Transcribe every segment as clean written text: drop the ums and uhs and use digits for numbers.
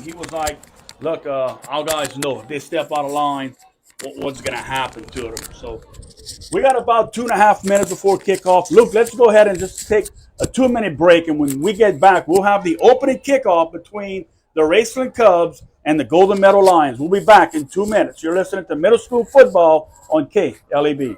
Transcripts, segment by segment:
he was like, look, our guys know if they step out of line, what's going to happen to them. So we got about 2.5 minutes before kickoff. Luke, let's go ahead and just take a 2-minute break. And when we get back, we'll have the opening kickoff between the Raceland Cubs and the Golden Meadow Lions. We'll be back in 2 minutes. You're listening to Middle School Football on KLEB.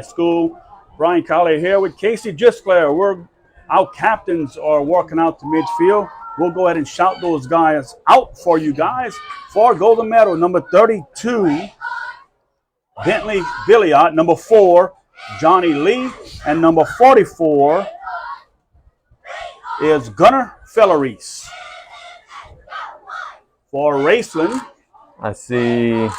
School. Brian Collier here with Casey Gisclair. Our captains are walking out to midfield. We'll go ahead and shout those guys out for you guys. For Golden Meadow, number 32, Bentley Billiot. Number 4, Johnny Lee. And number 44 is Gunnar Felleries. For Raceland, I see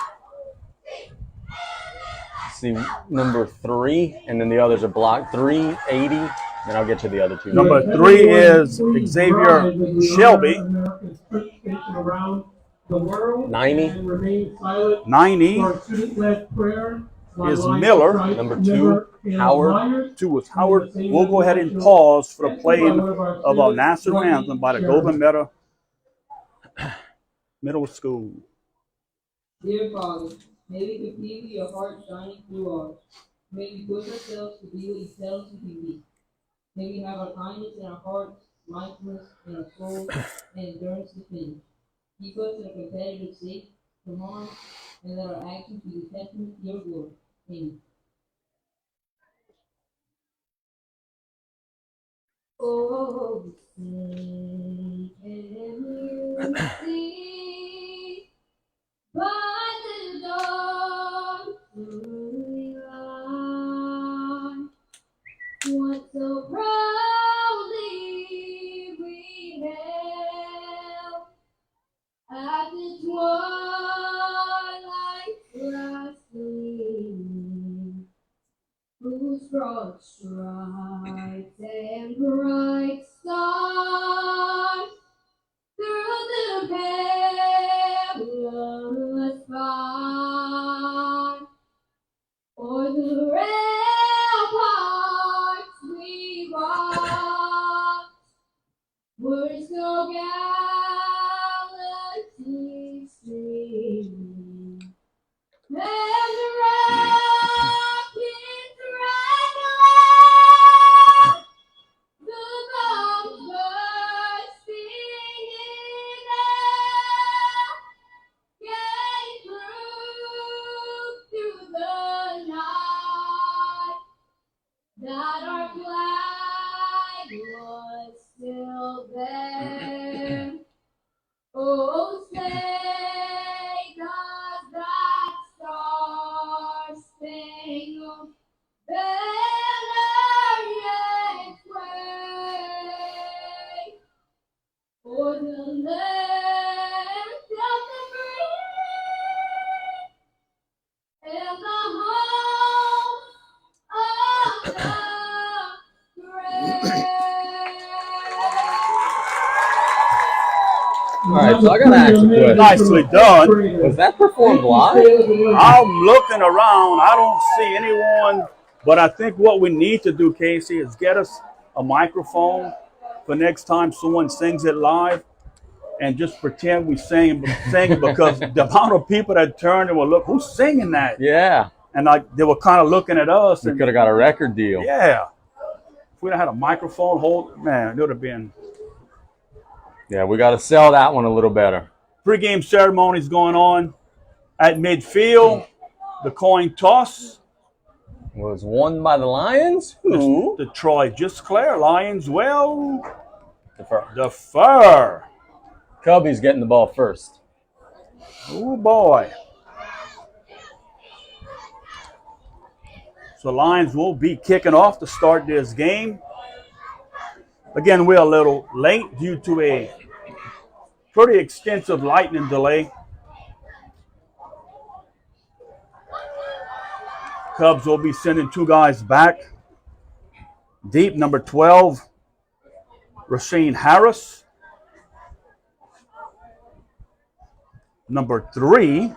number 3, and then the others are blocked. 380, and I'll get to the other two. Number 3 is Xavier Shelby. 90. 90 is Miller. Number 2, Howard. 2 is Howard. We'll go ahead and pause for the playing of our national anthem by the Golden Meadow Middle School. Dear Father, may we compete with your heart shining through ours. May we push ourselves to be what you tell us we can be. May we have our kindness in our hearts, mindfulness in our souls, and endurance to finish. Keep us in a competitive state from on, and let our actions be a testament to your glory. Amen. Oh, can you see by the dawn's early light what so proudly we held at the twilight's last gleaming, whose broad stripes and bright stars through the perilous fight, o'er the ramparts we watched, were so gallantly streaming, and the rapids rang loud, the bombs bursting in air, gave proof through the night that our flag All right, so I got to ask a question. Nicely done. Was that performed live? I'm looking around. I don't see anyone. But I think what we need to do, Casey, is get us a microphone for next time someone sings it live, and just pretend we sing it, because the amount of people that turned and will look, who's singing that? Yeah. And like they were kind of looking at us. We And could have got a record deal. yeah. If we'd have had a microphone hold, man, it would have been. Yeah, we got to sell that one a little better. Pre-game ceremonies going on at midfield. The coin toss Was won by the Lions. Who? the Troy Just Claire Lions will Defer. defer. Cubbies getting the ball first. Oh boy. So Lions will be kicking off to start this game. Again, we're a little late due to a pretty extensive lightning delay. Cubs will be sending two guys back. Deep, number 12, Rasheen Harris. Number 3,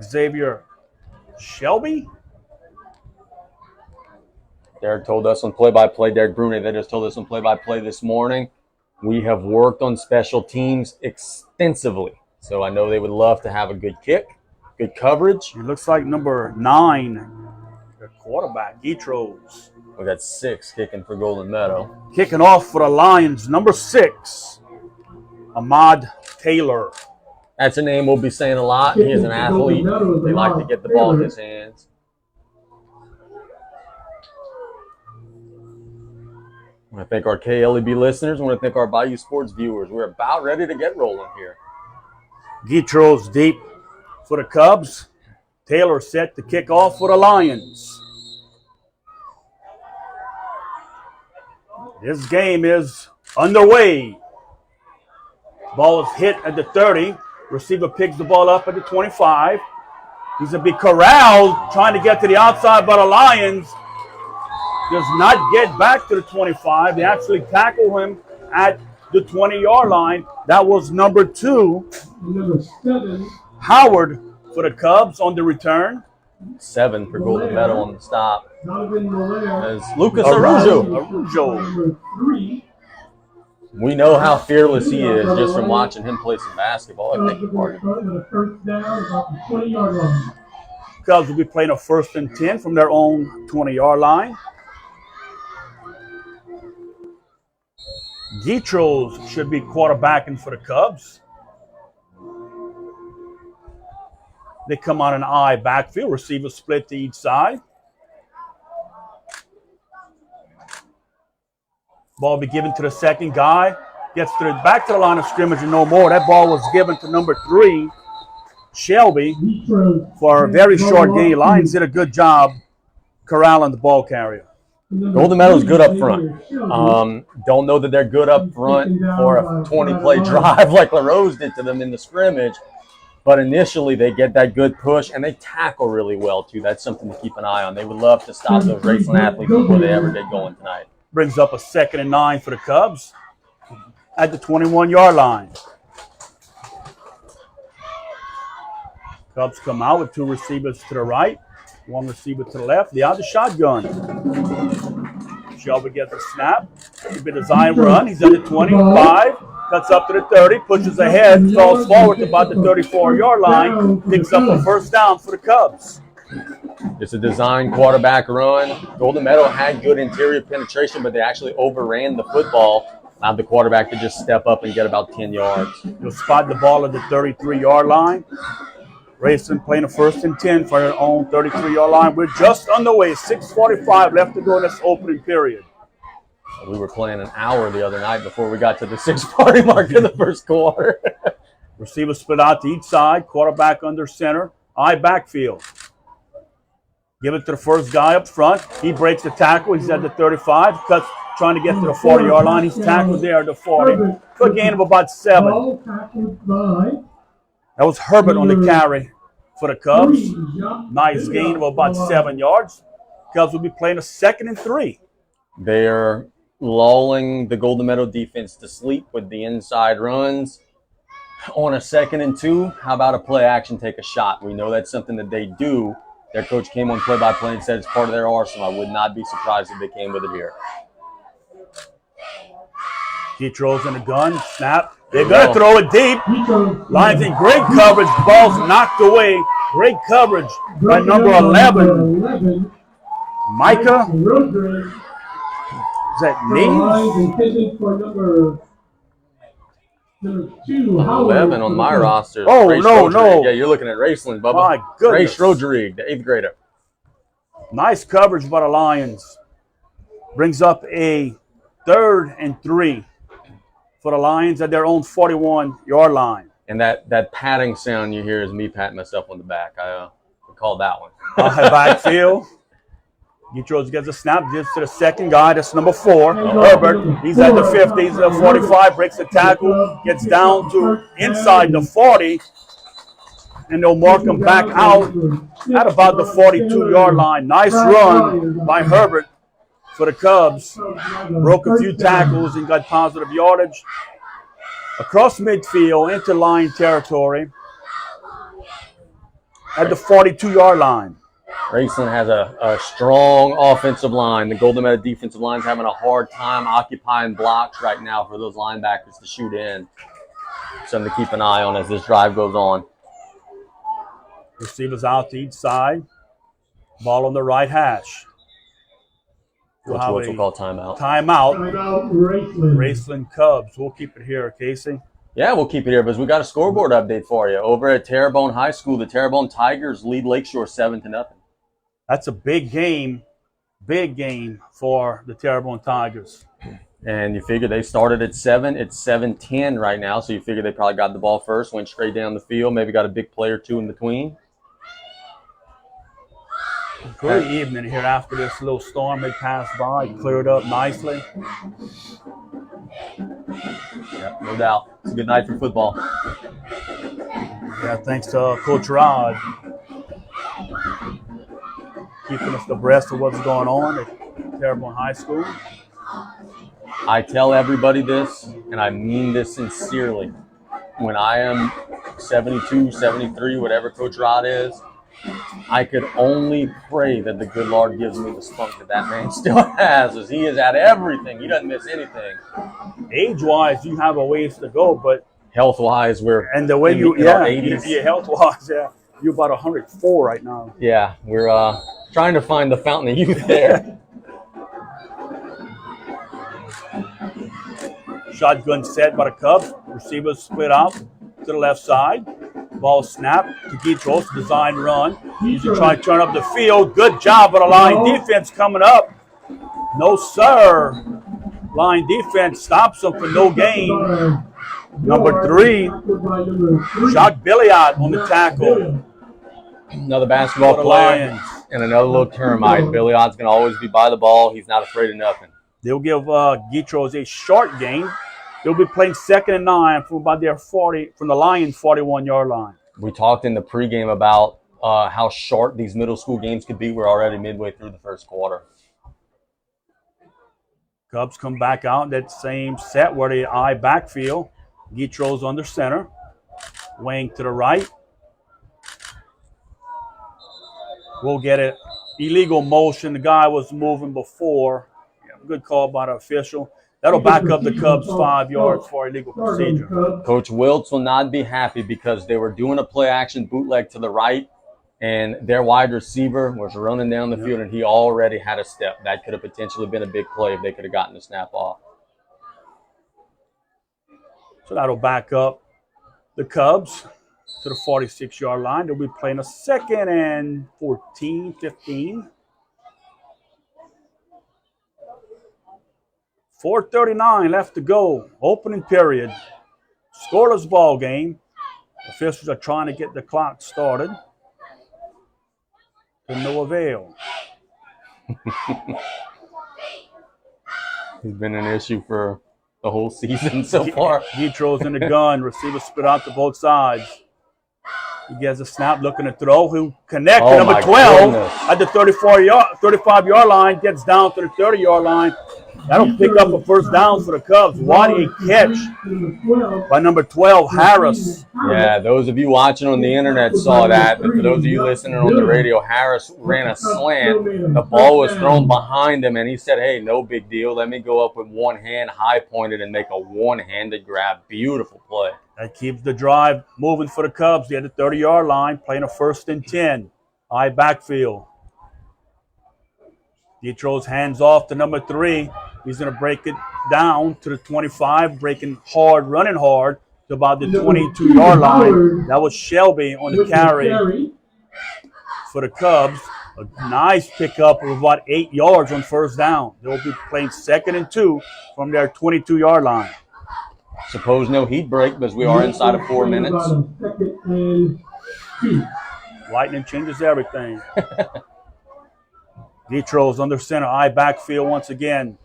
Xavier Shelby. Derek told us on play-by-play, Derek Brune, they just told us on play-by-play this morning, we have worked on special teams extensively. So I know they would love to have a good kick, good coverage. It looks like number 9, the quarterback, Getros. We got 6 kicking for Golden Meadow. Kicking off for the Lions, number 6, Ahmad Taylor. That's a name we'll be saying a lot. He is an athlete. They like to get the ball in his hands. I want to thank our KLEB listeners. I want to thank our Bayou Sports viewers. We're about ready to get rolling here. Getros deep for the Cubs. Taylor set to kick off for the Lions. This game is underway. Ball is hit at the 30. Receiver picks the ball up at the 25. He's going to be corralled, trying to get to the outside by the Lions. Does not get back to the 25. They actually tackle him at the 20-yard line. That was number 2, Number 7. Howard for the Cubs on the return. 7 for Golden Meadow on the stop. Donovan Molina. As Lucas Arujo. Arujo. 3. We know how fearless he is just from watching him play some basketball. I think With a first down about the 20-yard line. Cubs will be playing a 1st and 10 from their own 20-yard line. Getros should be quarterbacking for the Cubs. They come on an I backfield. Receivers split to each side. Ball be given to the second guy. Gets back to the line of scrimmage and no more. That ball was given to number 3, Shelby, for a very short gain. Lions did a good job corralling the ball carrier. Golden Meadow's good up front. Don't know that they're good up front for a 20-play drive like LaRose did to them in the scrimmage. But initially, they get that good push, and they tackle really well, too. That's something to keep an eye on. They would love to stop those Raceland athletes before they ever get going tonight. Brings up a 2nd and 9 for the Cubs at the 21-yard line. Cubs come out with 2 receivers to the right, 1 receiver to the left. The other shotgun. Shelby gets a snap. It's a design run. He's at the 25. Cuts up to the 30. Pushes ahead. Falls forward to about the 34-yard line. Picks up a 1st down for the Cubs. It's a design quarterback run. Golden Meadow had good interior penetration, but they actually overran the football. Allowed the quarterback to just step up and get about 10 yards. You'll spot the ball at the 33-yard line. Raceland playing a 1st and 10 for their own 33-yard line. We're just underway. 6:45 left to go in this opening period. We were playing an hour the other night before we got to the 6:40 mark in the first quarter. Receivers split out to each side. Quarterback under center. I backfield. Give it to the first guy up front. He breaks the tackle. He's at the 35. Cuts, trying to get to the 40-yard line. He's tackled there at the 40. Quick gain of about 7. That was Herbert on the carry for the Cubs. Nice gain of about 7 yards. Cubs will be playing a 2nd and 3. They're lulling the Golden Meadow defense to sleep with the inside runs. On a 2nd and 2, how about a play action, take a shot? We know that's something that they do. Their coach came on play-by-play and said it's part of their arsenal. I would not be surprised if they came with it here. Getros in the gun, snap. They're going to throw it deep. Lions in great coverage. Ball's knocked away. Great coverage by number 11. Micah. Is that Neves? 11 on my roster. Oh, Race no. Rodrigue. Yeah, you're looking at Raceland, Bubba. My goodness. Race Rodrigue, the 8th grader. Nice coverage by the Lions. Brings up a 3rd and 3 for the Lions at their own 41-yard line. And that patting sound you hear is me patting myself on the back. I called that one. Backfield. Getros gets a snap, gives to the second guy. That's number 4, Herbert. He's at the 50. He's at the 45. Breaks the tackle. Gets down to inside the 40. And they'll mark him back out at about the 42-yard line. Nice run by Herbert for the Cubs. Broke a few tackles and got positive yardage. Across midfield into Lion territory at the 42-yard line. Raceland has a strong offensive line. The Golden Meadow defensive line is having a hard time occupying blocks right now for those linebackers to shoot in. Something to keep an eye on as this drive goes on. Receivers out to each side. Ball on the right hash. What's we'll call timeout. Timeout. Raceland Cubs. We'll keep it here, Casey. Yeah, we'll keep it here because we got a scoreboard update for you. Over at Terrebonne High School, the Terrebonne Tigers lead Lakeshore 7-0. That's a big game for the Terrebonne Tigers. And you figure they started at 7. It's 7-10 right now, so you figure they probably got the ball first, went straight down the field, maybe got a big play or two in between. Good evening here after this little storm that passed by. It cleared up nicely. Yeah, no doubt. It's a good night for football. Yeah, thanks to Coach Rod keeping us abreast of what's going on at Terrebonne High School. I tell everybody this, and I mean this sincerely. When I am 72, 73, whatever Coach Rod is, I could only pray that the good Lord gives me the spunk that man still has, as he is at everything. He doesn't miss anything. Age-wise, you have a ways to go, but health-wise, we're and the way in our 80s. Yeah, health-wise, yeah, you're about 104 right now. Yeah, we're trying to find the fountain of youth there. Shotgun set by the Cubs. Receivers split out to the left side. Ball snap to Getros, design run. He's trying to turn up the field. Good job by the line defense coming up. No, sir. Line defense stops him for no gain. Number 3, Jacques Billiot on the tackle. Another basketball player and another little termite. Billiot's going to always be by the ball. He's not afraid of nothing. They'll give Getros a short gain. They'll be playing 2nd and 9 from about their 40, from the Lions' 41-yard line. We talked in the pregame about how short these middle school games could be. We're already midway through the first quarter. Cubs come back out in that same set where they eye backfield. Getros under center. Wing to the right. We'll get it. Illegal motion. The guy was moving before. Good call by the official. That'll back up the Cubs 5 yards for illegal procedure. Coach Wiltz will not be happy because they were doing a play-action bootleg to the right, and their wide receiver was running down the field, and he already had a step. That could have potentially been a big play if they could have gotten the snap off. So that'll back up the Cubs to the 46-yard line. They'll be playing a 2nd and 14, 15. 4:39 left to go. Opening period. Scoreless ball game. Officials are trying to get the clock started. To no avail. He's been an issue for the whole season so far. Getros in the gun. Receiver spit out to both sides. He gets a snap looking to throw. He'll connect number 12 at the 35-yard line. Gets down to the 30-yard line. That'll pick up a first down for the Cubs. What a catch by number 12, Harris. Yeah, those of you watching on the internet saw that, but for those of you listening on the radio, Harris ran a slant. The ball was thrown behind him, and he said, hey, no big deal. Let me go up with one hand, high-pointed, and make a one-handed grab. Beautiful play. That keeps the drive moving for the Cubs. They're at the 30-yard line, playing a 1st and 10. High backfield. He throws hands off to number 3. He's going to break it down to the 25, breaking hard, running hard to about the 22-yard line. That was Shelby on the carry for the Cubs. A nice pickup of about 8 yards on first down. They'll be playing 2nd and 2 from their 22-yard line. Suppose no heat break because we are inside of 4 minutes. Lightning changes everything. Detro's under center, eye backfield once again.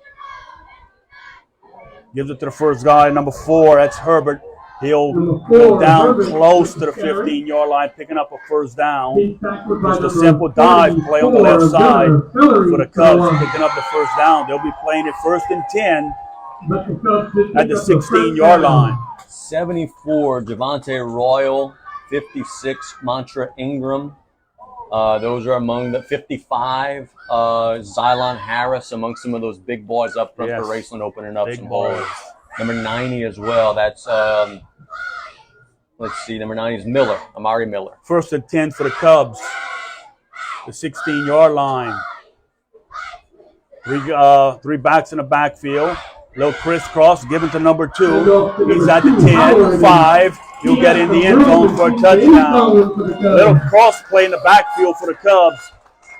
Gives it to the first guy, number 4. That's Herbert. He'll go down close to the 15-yard line, picking up a first down. Just a simple dive play on the left side for the Cubs, picking up the first down. They'll be playing it 1st and 10 at the 16-yard line. 74, Javante Royal. 56, Mantra Ingram. Those are among the 55. Xylon Harris among some of those big boys up front for Raceland, opening up some holes. Number 90 as well. That's, let's see, number 90 is Miller, Amari Miller. 1st and 10 for the Cubs. The 16-yard line. Three backs in the backfield. Little crisscross, given to number 2. He's at the 10, 5. He'll get in the end zone for a touchdown. Little cross play in the backfield for the Cubs.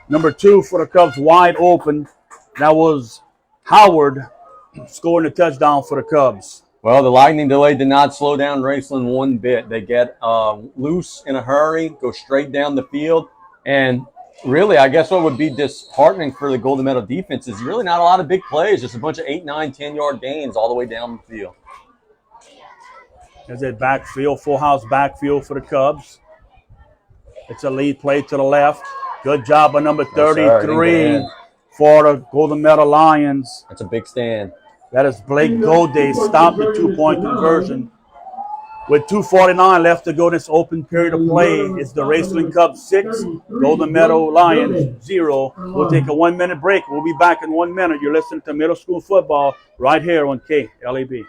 Number 2 for the Cubs, wide open. That was Howard scoring a touchdown for the Cubs. Well, the lightning delay did not slow down Raceland one bit. They get loose in a hurry, go straight down the field, and really, I guess what would be disheartening for the Golden Meadow defense is really not a lot of big plays, just a bunch of 8, 9, 10-yard gains all the way down the field. There's a backfield, full house backfield for the Cubs. It's a lead play to the left. Good job by number 33 for the Golden Meadow Lions. That's a big stand. That is Blake Golday. Stopped the 2-point conversion. With 2:49 left to go in this open period of play, it's the Raceland Cubs 6, Golden Meadow Lions 0. We'll take a 1-minute break. We'll be back in 1 minute. You're listening to Middle School Football right here on KLAB.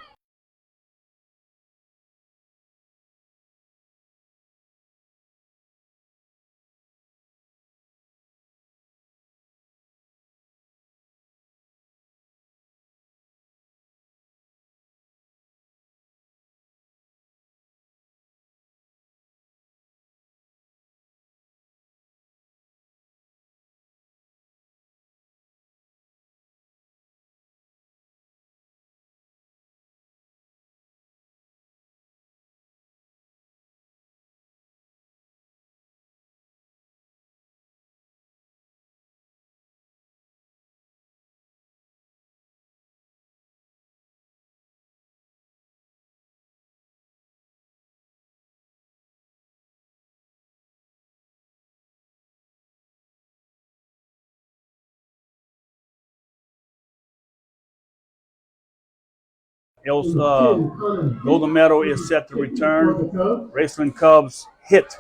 Golden Meadow is set to return. Raceland Cubs hit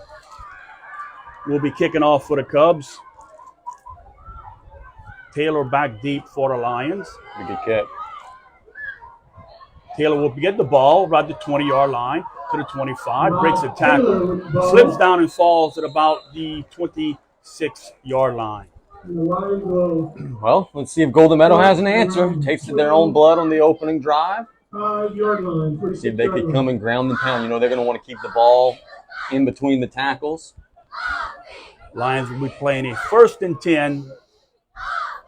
will be kicking off for the Cubs. Taylor back deep for the Lions. Good kick. Taylor will get the ball right at the 20-yard line to the 25, breaks a tackle, slips down and falls at about the 26-yard line. Well, let's see if Golden Meadow has an answer. Tasted their own blood on the opening drive. See if they could come and ground and pound. You know, they're going to want to keep the ball in between the tackles. Lions will be playing a 1st and 10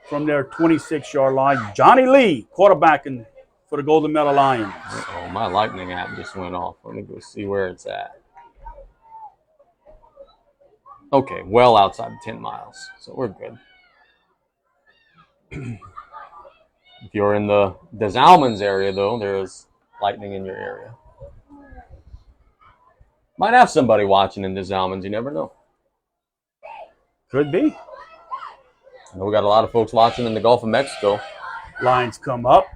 from their 26-yard line. Johnny Lee, quarterbacking for the Golden Meadow Lions. Oh, my Lightning app just went off. Let me go see where it's at. Okay, well outside of 10 miles, so we're good. If you're in the Des Allemands area, though, there's lightning in your area. Might have somebody watching in Des Allemands. You never know. Could be. I know we got a lot of folks watching in the Gulf of Mexico. Lions come up.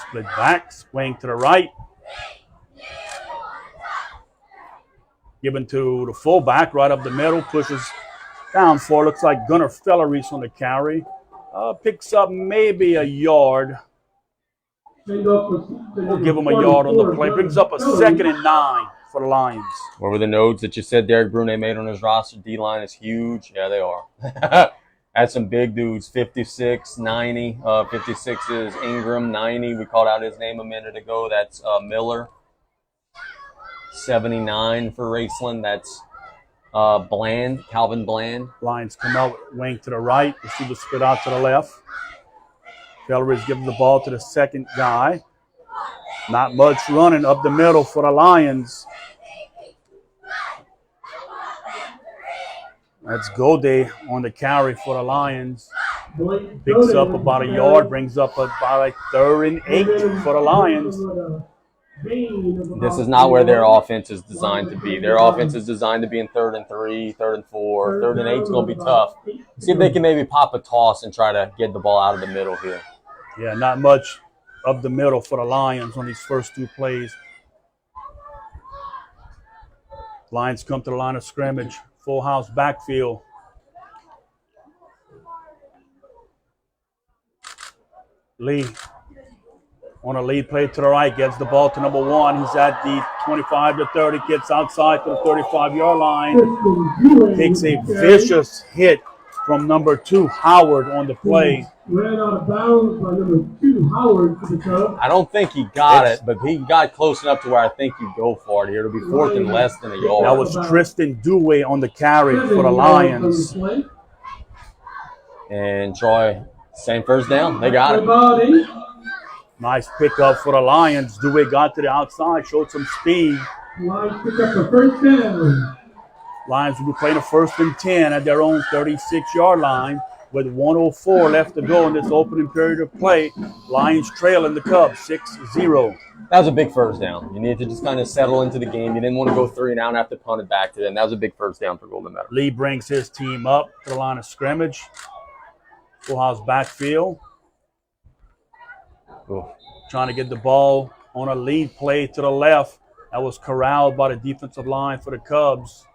Split back, swing to the right. Given to the fullback, right up the middle, pushes down for, looks like Gunnar Felleries on the carry. Picks up maybe a yard. We'll give him a yard on the play. Brings up a 2nd and 9 for the Lions. What were the notes that you said Derek Brune made on his roster? D-line is huge. Yeah, they are. Had some big dudes, 56, 90. 56 is Ingram, 90. We called out his name a minute ago. That's Miller. 79 for Raceland. That's Bland, Calvin Bland. Lions come out, wing to the right. Receiver split out to the left. Felleries gives the ball to the second guy. Not much running up the middle for the Lions. That's Gode on the carry for the Lions. Picks up about a yard, brings up about a 3rd and 8 for the Lions. This is not where their offense is designed to be. Their offense is designed to be in 3rd and 3, 3rd and 4. 3rd and 8 is going to be tough. See if they can maybe pop a toss and try to get the ball out of the middle here. Yeah, not much up the middle for the Lions on these first 2 plays. Lions come to the line of scrimmage. Full house backfield. Lee on a lead play to the right, gets the ball to number 1. He's at the 25 to 30, gets outside to the 35-yard line. Takes a vicious hit from number 2, Howard, on the play. Ran out of bounds by number 2, Howard, for the Cubs. I don't think he got it, but he got close enough to where I think he'd go for it here. It'll be 4th and less than a yard. That was Tristan Dewey on the carry for the Lions. And Troy, same first down. They got it. Nice pickup for the Lions. Dewey got to the outside, showed some speed. Lions pick up the first down. Lions will be playing a 1st and 10 at their own 36-yard line with 1:04 left to go in this opening period of play. Lions trailing the Cubs 6-0. That was a big first down. You needed to just kind of settle into the game. You didn't want to go 3 and out and have to punt it back to them. That was a big first down for Golden Meadow. Lee brings his team up to the line of scrimmage. Full house backfield. Ooh. Trying to get the ball on a lead play to the left. That was corralled by the defensive line for the Cubs.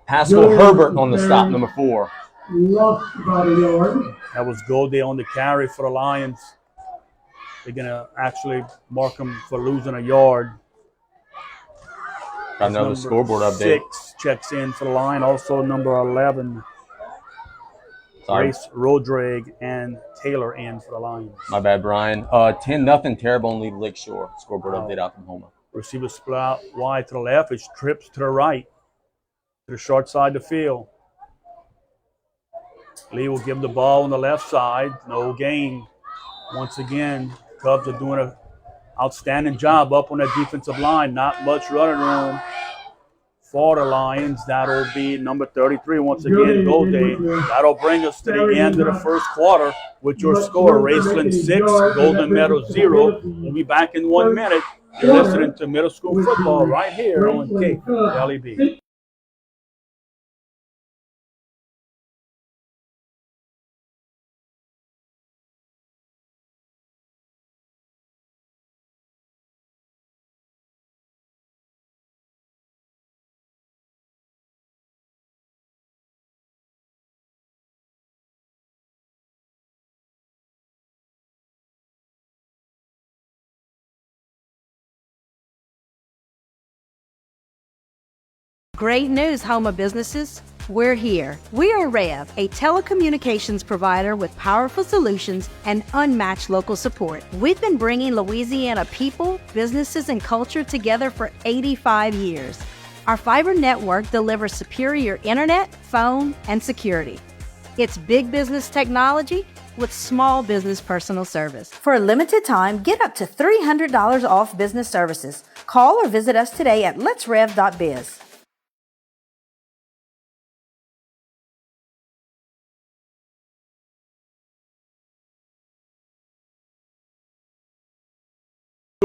Pascal Herbert on the stop, number 4. Lost about a yard. That was Gode on the carry for the Lions. They're going to actually mark him for losing a yard. Got another scoreboard update. 6 checks in for the line. Also number 11. Sorry. Race, Rodrigue, and Taylor in for the Lions. My bad, Brian. 10-0 Terrebonne lead Lakeshore. Scoreboard update out from Houma. Receiver split out wide to the left. It's trips to the right. To the short side of the field. Lee will give the ball on the left side. No gain. Once again, Cubs are doing an outstanding job up on that defensive line. Not much running room for the Lions. That'll be number 33 once again, Gode. That'll bring us to the end of the first quarter with your score. Raceland 6, Golden Meadow 0. We'll be back in 1 minute. You're listening to Middle School Football right here on KLEB. Great news, Houma businesses. We're here. We are Rev, a telecommunications provider with powerful solutions and unmatched local support. We've been bringing Louisiana people, businesses, and culture together for 85 years. Our fiber network delivers superior internet, phone, and security. It's big business technology with small business personal service. For a limited time, get up to $300 off business services. Call or visit us today at letsrev.biz.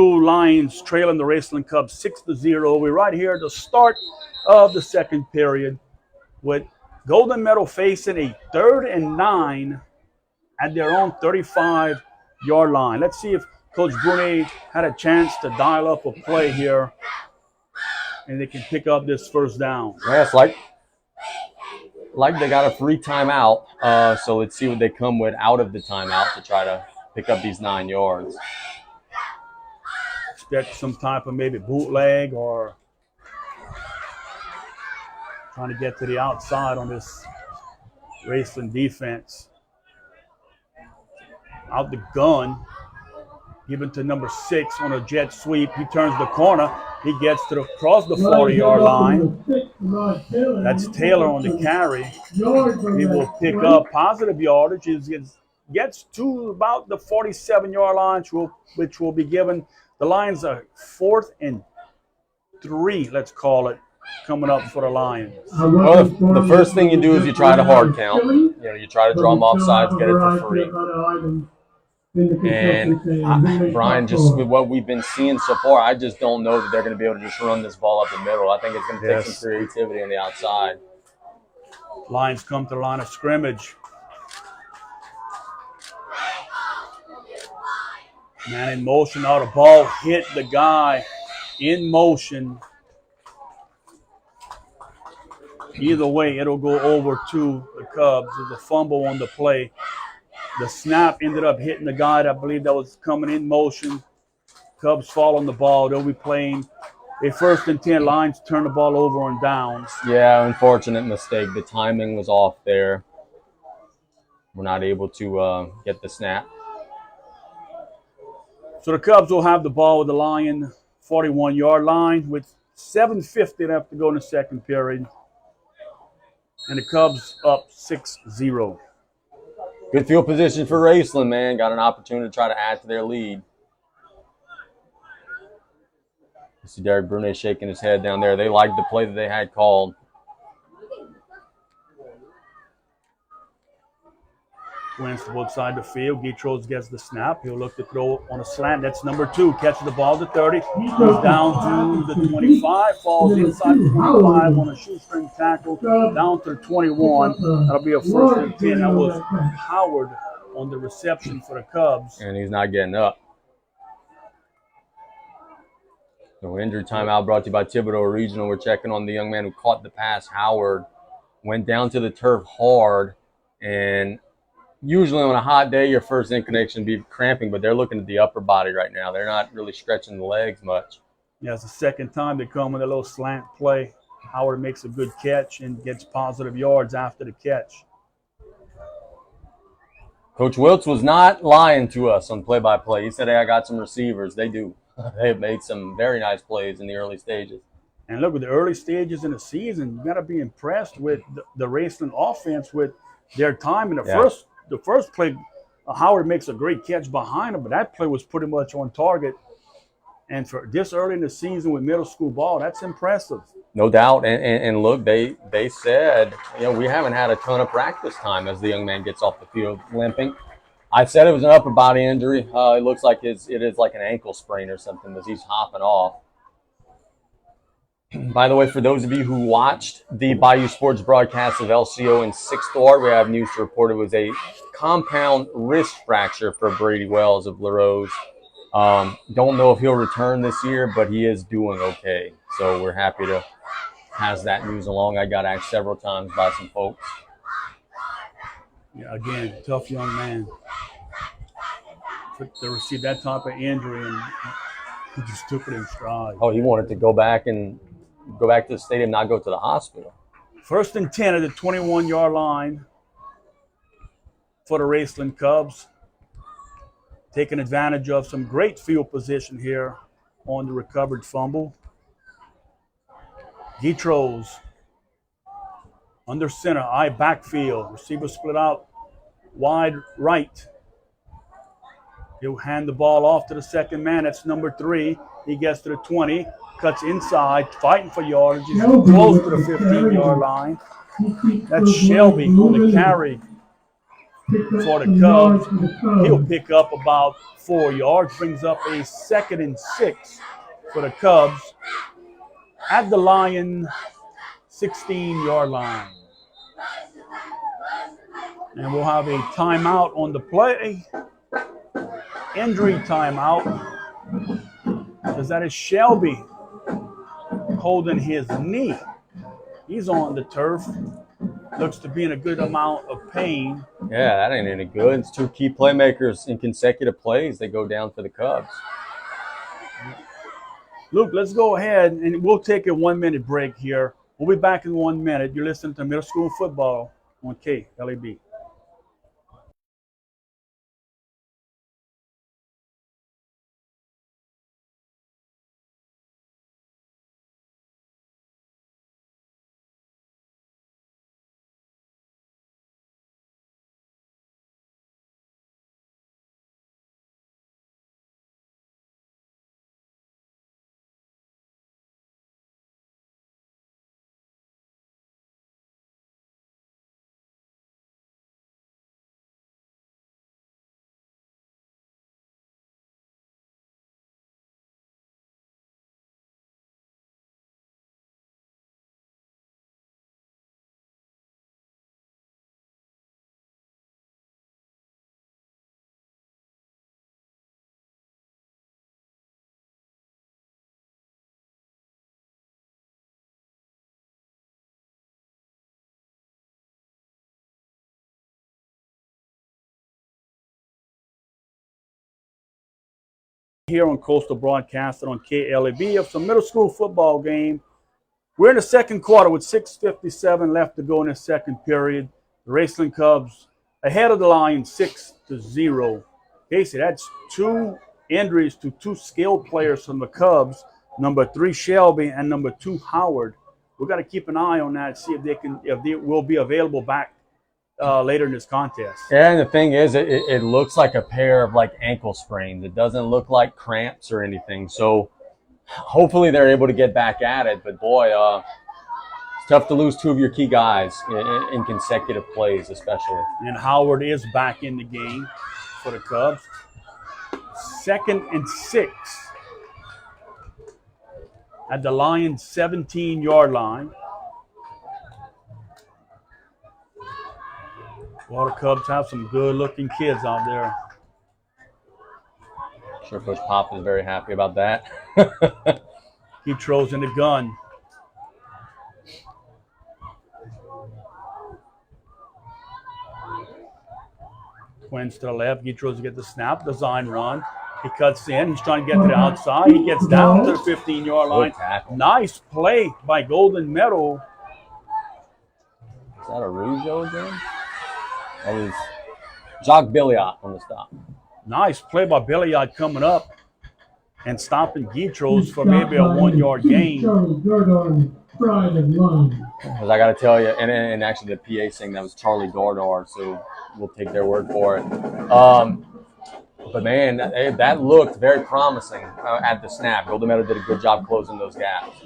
Lions trailing the Raceland Cubs 6-0. We're right here at the start of the second period with Golden Meadow facing a 3rd and 9 at their own 35-yard line. Let's see if Coach Brunet had a chance to dial up a play here and they can pick up this first down. Yeah, it's like they got a free timeout. So let's see what they come with out of the timeout to try to pick up these 9 yards. Expect some type of maybe bootleg or trying to get to the outside on this Raceland defense. Out the gun, given to number 6 on a jet sweep. He turns the corner. He gets to across the 40-yard line. That's Taylor on the carry. He will pick up positive yardage. He gets to about the 47-yard line, which will be given the Lions a 4th and 3, let's call it, coming up for the Lions. Well, the first thing you do is you try to hard count. You try to draw them off sides, get it for free. And Brian, just with what we've been seeing so far, I just don't know that they're going to be able to just run this ball up the middle. I think it's going to take some creativity on the outside. Lions come to the line of scrimmage. Man in motion, out of ball, hit the guy in motion. Either way, it'll go over to the Cubs. There's a fumble on the play. The snap ended up hitting the guy that I believe that was coming in motion. Cubs fall on the ball. They'll be playing a 1st and 10. Lions turn the ball over on downs. Yeah, unfortunate mistake. The timing was off there. We're not able to get the snap. So the Cubs will have the ball with the Lion 41-yard line with 7:50 left to go in the second period. And the Cubs up 6-0. Good field position for Raceland, man. Got an opportunity to try to add to their lead. You see Derek Brunet shaking his head down there. They liked the play that they had called. Twins to both sides of the field. Gitros gets the snap. He'll look to throw on a slant. That's number 2. Catches the ball to 30. Goes down to the 25. Falls inside the 25 on a shoestring tackle. Down to the 21. That'll be a 1st and 10. That was Howard on the reception for the Cubs. And he's not getting up. So injury timeout brought to you by Thibodeau Regional. We're checking on the young man who caught the pass. Howard went down to the turf hard, and usually on a hot day, your first inclination would be cramping, but they're looking at the upper body right now. They're not really stretching the legs much. Yeah, it's the second time they come with a little slant play. Howard makes a good catch and gets positive yards after the catch. Coach Wiltz was not lying to us on play-by-play. He said, hey, I got some receivers. They do. They have made some very nice plays in the early stages. And look, with the early stages in the season, you got to be impressed with the Raceland offense with their time. In the first play, Howard makes a great catch behind him, but that play was pretty much on target. And for this early in the season with middle school ball, that's impressive. No doubt. And look, they said, we haven't had a ton of practice time as the young man gets off the field limping. I said it was an upper body injury. It looks like it is like an ankle sprain or something as he's hopping off. By the way, for those of you who watched the Bayou Sports broadcast of LCO in 6th Ward, we have news to report. It was a compound wrist fracture for Brady Wells of LaRose. Don't know if he'll return this year, but he is doing okay. So we're happy to pass that news along. I got asked several times by some folks. Yeah, again, tough young man to receive that type of injury, and he just took it in stride. Oh, he wanted to go back to the stadium, not go to the hospital. 1st and 10 at the 21-yard line for the Raceland Cubs. Taking advantage of some great field position here on the recovered fumble. Gitros under center, eye backfield. Receiver split out wide right. He'll hand the ball off to the second man. That's number 3. He gets to the 20, cuts inside, fighting for yardage. He's close to the 15-yard line. That's Shelby on the carry for the Cubs. He'll pick up about 4 yards, brings up a 2nd and 6 for the Cubs at the Lion 16-yard line. And we'll have a timeout on the play. Injury timeout. Because that is Shelby holding his knee. He's on the turf. Looks to be in a good amount of pain. Yeah, that ain't any good. It's 2 key playmakers in consecutive plays. They go down for the Cubs. Luke, let's go ahead and we'll take a 1-minute break here. We'll be back in 1 minute. You're listening to Middle School Football on KLAB. Here on Coastal Broadcasting on KLAB of some middle school football game. We're in the second quarter with 6:57 left to go in the second period. The Raceland Cubs ahead of the Lions 6-0. Casey, that's 2 injuries to 2 skilled players from the Cubs. Number 3 Shelby and number 2 Howard. We've got to keep an eye on that, see if they will be available back later in this contest. Yeah, and the thing is, it looks like a pair of like ankle sprains. It doesn't look like cramps or anything. So hopefully they're able to get back at it. But boy, it's tough to lose 2 of your key guys in consecutive plays, especially. And Howard is back in the game for the Cubs. 2nd and 6 at the Lions' 17-yard line. Well, the Cubs have some good-looking kids out there. Sure, Coach Pop is very happy about that. He throws in the gun. Twins to the left. He throws to get the snap. Design run. He cuts in. He's trying to get to the outside. He gets down to the 15-yard line. Nice play by Golden Meadow. Is that a Rougeau again? That was Jacques Billiot on the stop. Nice play by Billiot coming up and stopping Guitros for maybe a 1-yard gain. Because I got to tell you, and actually the PA saying that was Charlie Dordar, so we'll take their word for it. But man, that looked very promising at the snap. Golden Meadow did a good job closing those gaps.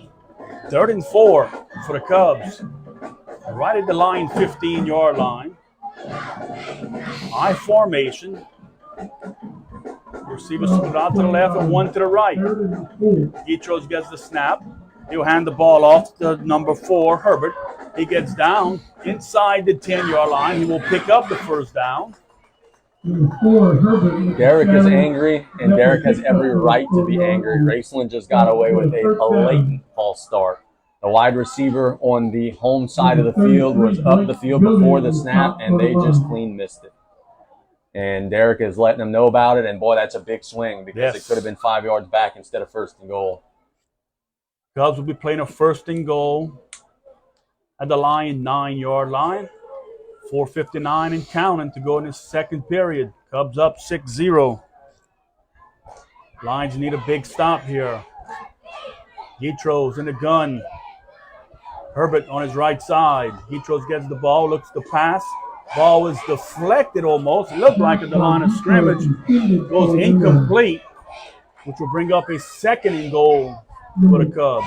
3rd and 4 for the Cubs. Right at the line, 15-yard line. I formation. Receivers split out to the left and 1 to the right. Guitros gets the snap. He'll hand the ball off to number 4, Herbert. He gets down inside the 10-yard line. He will pick up the first down. Derek is angry, and Derek has every right to be angry. Raceland just got away with a blatant false start. The wide receiver on the home side of the field was up the field before the snap, and they just clean missed it. And Derek is letting them know about it, and boy, that's a big swing because it could have been 5 yards back instead of 1st and goal. Cubs will be playing a 1st and goal at the Lion 9-yard line. 4:59 and counting to go in this second period. Cubs up 6-0. Lions need a big stop here. Guitros in the gun. Herbert on his right side. Guitros gets the ball, looks to pass. Ball was deflected almost. It looked like at the line of scrimmage. Goes incomplete, which will bring up a 2nd and goal for the Cubs.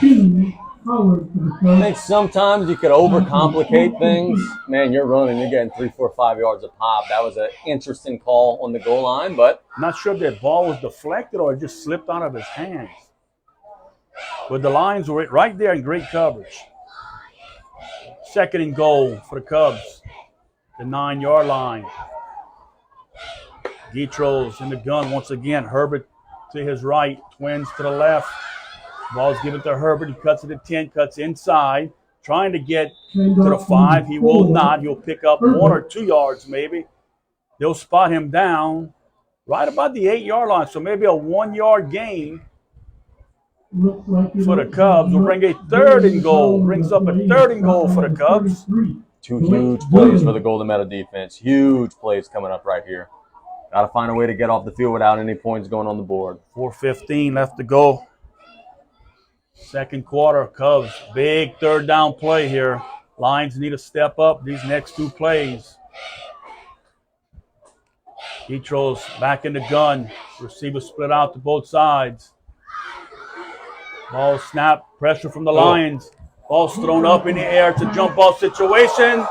I think sometimes you could overcomplicate things. Man, you're running, you're getting 3, 4, 5 yards a pop. That was an interesting call on the goal line, but not sure if that ball was deflected or it just slipped out of his hands. But the Lions were right there in great coverage. 2nd and goal for the Cubs. the 9-yard line. Guitro's in the gun once again. Herbert to his right, Twins to the left. Ball's given to Herbert. He cuts it to 10, cuts inside, trying to get to the 5. He will not. He'll pick up 1 or 2 yards maybe. They'll spot him down right about the 8-yard line. So maybe a 1-yard gain for the Cubs. Will bring a 3rd and goal. Brings up a 3rd and goal for the Cubs. 2 huge plays for the Golden Meadow defense. Huge plays coming up right here. Got to find a way to get off the field without any points going on the board. 4:15 left to go. Second quarter, Cubs. Big 3rd down play here. Lions need to step up these next 2 plays. Guitro's back in the gun. Receiver split out to both sides. Ball snap. Pressure from the Lions. Ball's thrown up in the air to jump ball situation.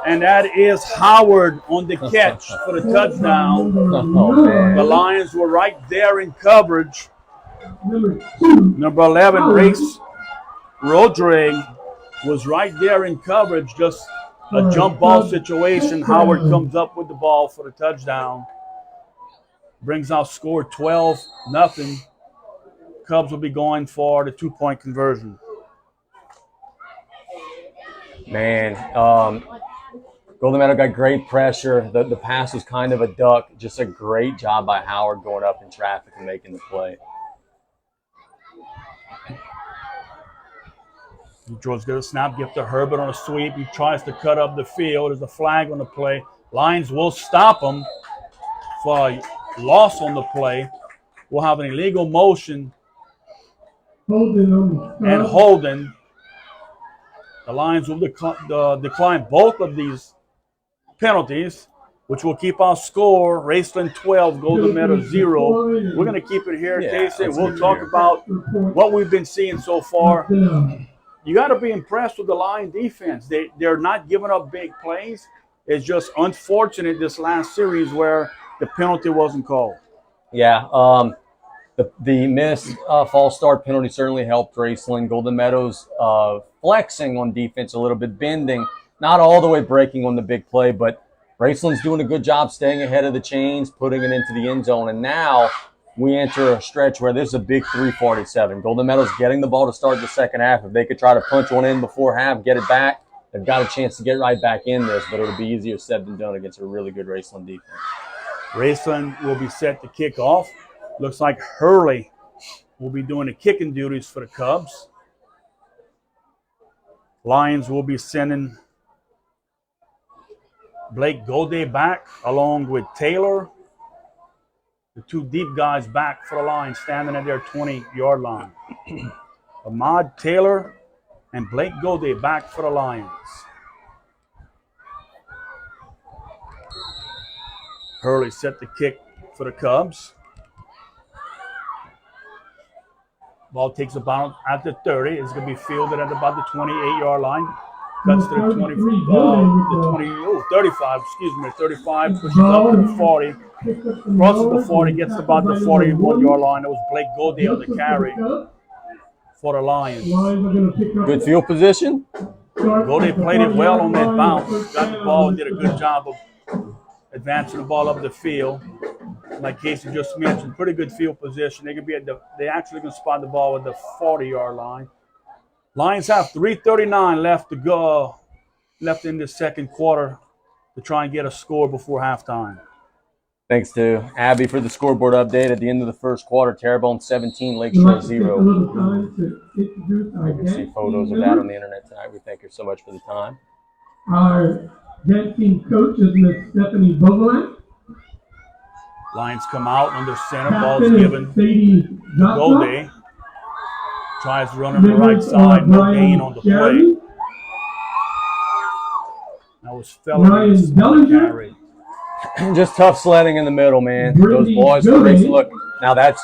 And that is Howard on the catch for the touchdown. Oh, man. The Lions were right there in coverage. Number 11, Race Rodrigue, was right there in coverage. Just a jump ball situation. Howard comes up with the ball for the touchdown. Brings out score 12-0. Cubs will be going for the 2-point conversion. Man, Golden Meadow got great pressure. The pass was kind of a duck. Just a great job by Howard going up in traffic and making the play. George gets a snap, give to Herbert on a sweep. He tries to cut up the field. There's a flag on the play. Lions will stop him for a loss on the play. We'll have an illegal motion and holding. The Lions will decline both of these penalties, which will keep our score, Raceland 12, Golden Meadow 0. We're going to keep it here, Casey. We'll talk about what we've been seeing so far. You got to be impressed with the Lion defense. They're not giving up big plays. It's just unfortunate this last series where the penalty wasn't called. Yeah, the missed false start penalty certainly helped Raceland. Golden Meadows flexing on defense a little bit, bending, not all the way breaking on the big play, but Raceland's doing a good job staying ahead of the chains, putting it into the end zone, and now we enter a stretch where there's a big 3:47. Golden Meadows getting the ball to start the second half. If they could try to punch one in before half, get it back, they've got a chance to get right back in this, but it'll be easier said than done against a really good Raceland defense. Raceland will be set to kick off. Looks like Hurley will be doing the kicking duties for the Cubs. Lions will be sending Blake Goday back along with Taylor. The 2 deep guys back for the Lions, standing at their 20-yard line. Ahmad Taylor and Blake Goday back for the Lions. Hurley set the kick for the Cubs. Ball takes a bounce at the 30. It's going to be fielded at about the 28-yard line. Cuts to the 35, 35, pushes up to the 40. Crosses the 40, gets about the 41-yard line. It was Blake Goday on the carry for the Lions. Good field position. Goday played it well on that bounce. Got the ball and did a good job of advancing the ball up the field. Like Casey just mentioned, pretty good field position. They actually can spot the ball at the 40-yard line. Lions have 3:39 left to go, left in the second quarter to try and get a score before halftime. Thanks to Abby for the scoreboard update. At the end of the first quarter, Terrebonne 17, Lakeshore 0. You can see photos of that on the internet tonight. We thank her so much for the time. Our head team coach is Miss Stephanie Vogeland. Lions come out under center. Ball's given to Goday. Tries to run on the right side. No gain on the play. That was Feller's carry. Just tough sledding in the middle, man. Those boys are racing. Look, now that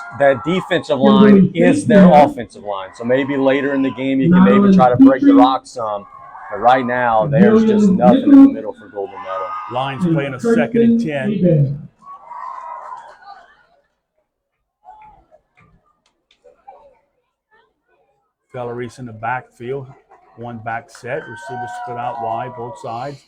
defensive line is their offensive line. So maybe later in the game you can maybe try to break the rock some. But right now, there's just nothing in the middle for Golden Meadow. Lions playing a 2nd and 10. Feller's in the backfield. One back set. Receivers split out wide, both sides.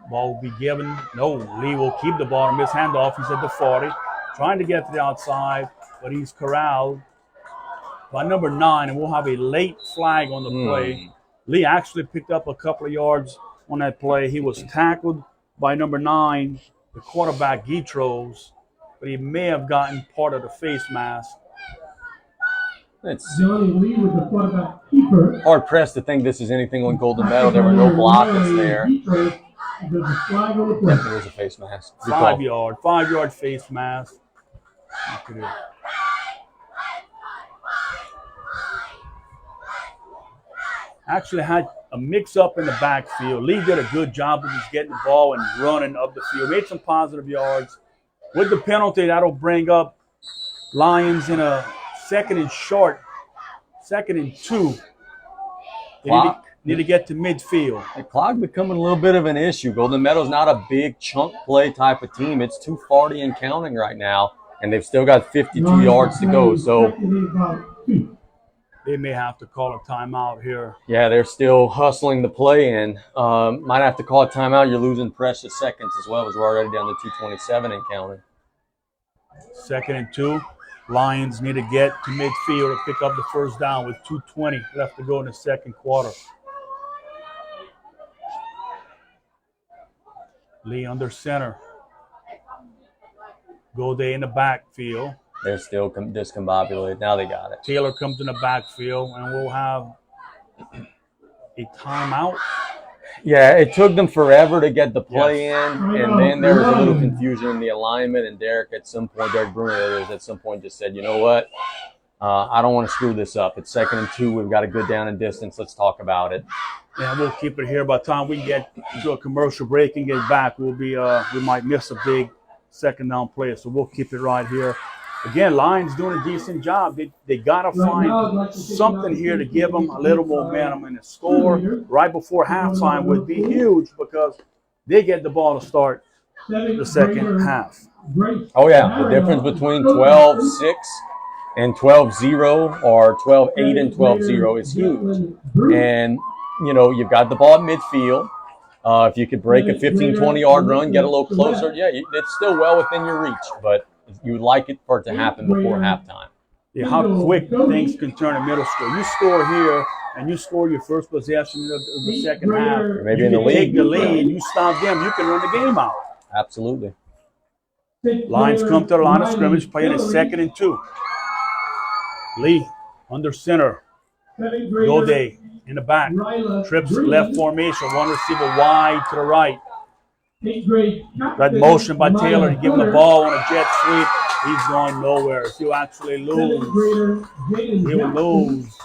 Ball will be given. No, Lee will keep the ball. Miss handoff. He's at the 40. Trying to get to the outside, but he's corralled by number 9, and we'll have a late flag on the play. Lee actually picked up a couple of yards on that play. He was tackled by number 9, the quarterback Guitros, but he may have gotten part of the face mask. It's Johnny Lee with the quarterback keeper. hard pressed to think this is anything on Golden Meadow. There were no blockers there. There's a flag on the play. There's a face mask. Good call. 5-yard face mask. Look at it. Actually had a mix-up in the backfield. Lee did a good job of just getting the ball and running up the field. Made some positive yards. With the penalty, that'll bring up Lions in a 2nd and short, 2nd and 2. They need to get to midfield. The clock becoming a little bit of an issue. Golden Meadow's not a big chunk play type of team. It's 2:40 and counting right now, and they've still got 52 yards to go. So they may have to call a timeout here. yeah, they're still hustling the play in. Might have to call a timeout. You're losing precious seconds as well, as we're already down to 2:27 and counting. 2nd and 2. Lions need to get to midfield to pick up the first down with 2:20 left to go in the 2nd quarter. Lee under center. Gode in the backfield. They're still discombobulated. Now they got it. Taylor comes in the backfield, and we'll have a timeout. Yeah, it took them forever to get the play in, and then there was a little confusion in the alignment, and Derek Bruner at some point just said, you know what, I don't want to screw this up. It's 2nd and 2. We've got a good down and distance. Let's talk about it. Yeah, we'll keep it here. By the time we get to a commercial break and get back, we'll be we might miss a big 2nd down play, so we'll keep it right here. Again, Lions doing a decent job. They got to find something here to give them a little momentum, and a score right before halftime would be huge because they get the ball to start the 2nd half. Oh, yeah. The difference between 12-6 and 12-0 or 12-8 and 12-0 is huge. And, you know, you've got the ball at midfield. If you could break a 15, 20-yard run, get a little closer, yeah, it's still well within your reach, but you would like it for it to happen before halftime. Yeah, how quick things can turn in middle school. You score here, and you score your first possession of the 2nd half. Or maybe you in the can lead. take the lead, you stop them, you can run the game out. Absolutely. Lions come to the line of scrimmage, playing a 2nd and 2. Lee under center. Gode in the back. Trips left formation, one receiver wide to the right. That motion by Taylor to give him the ball on a jet sweep. He's going nowhere. He'll actually lose. He'll lose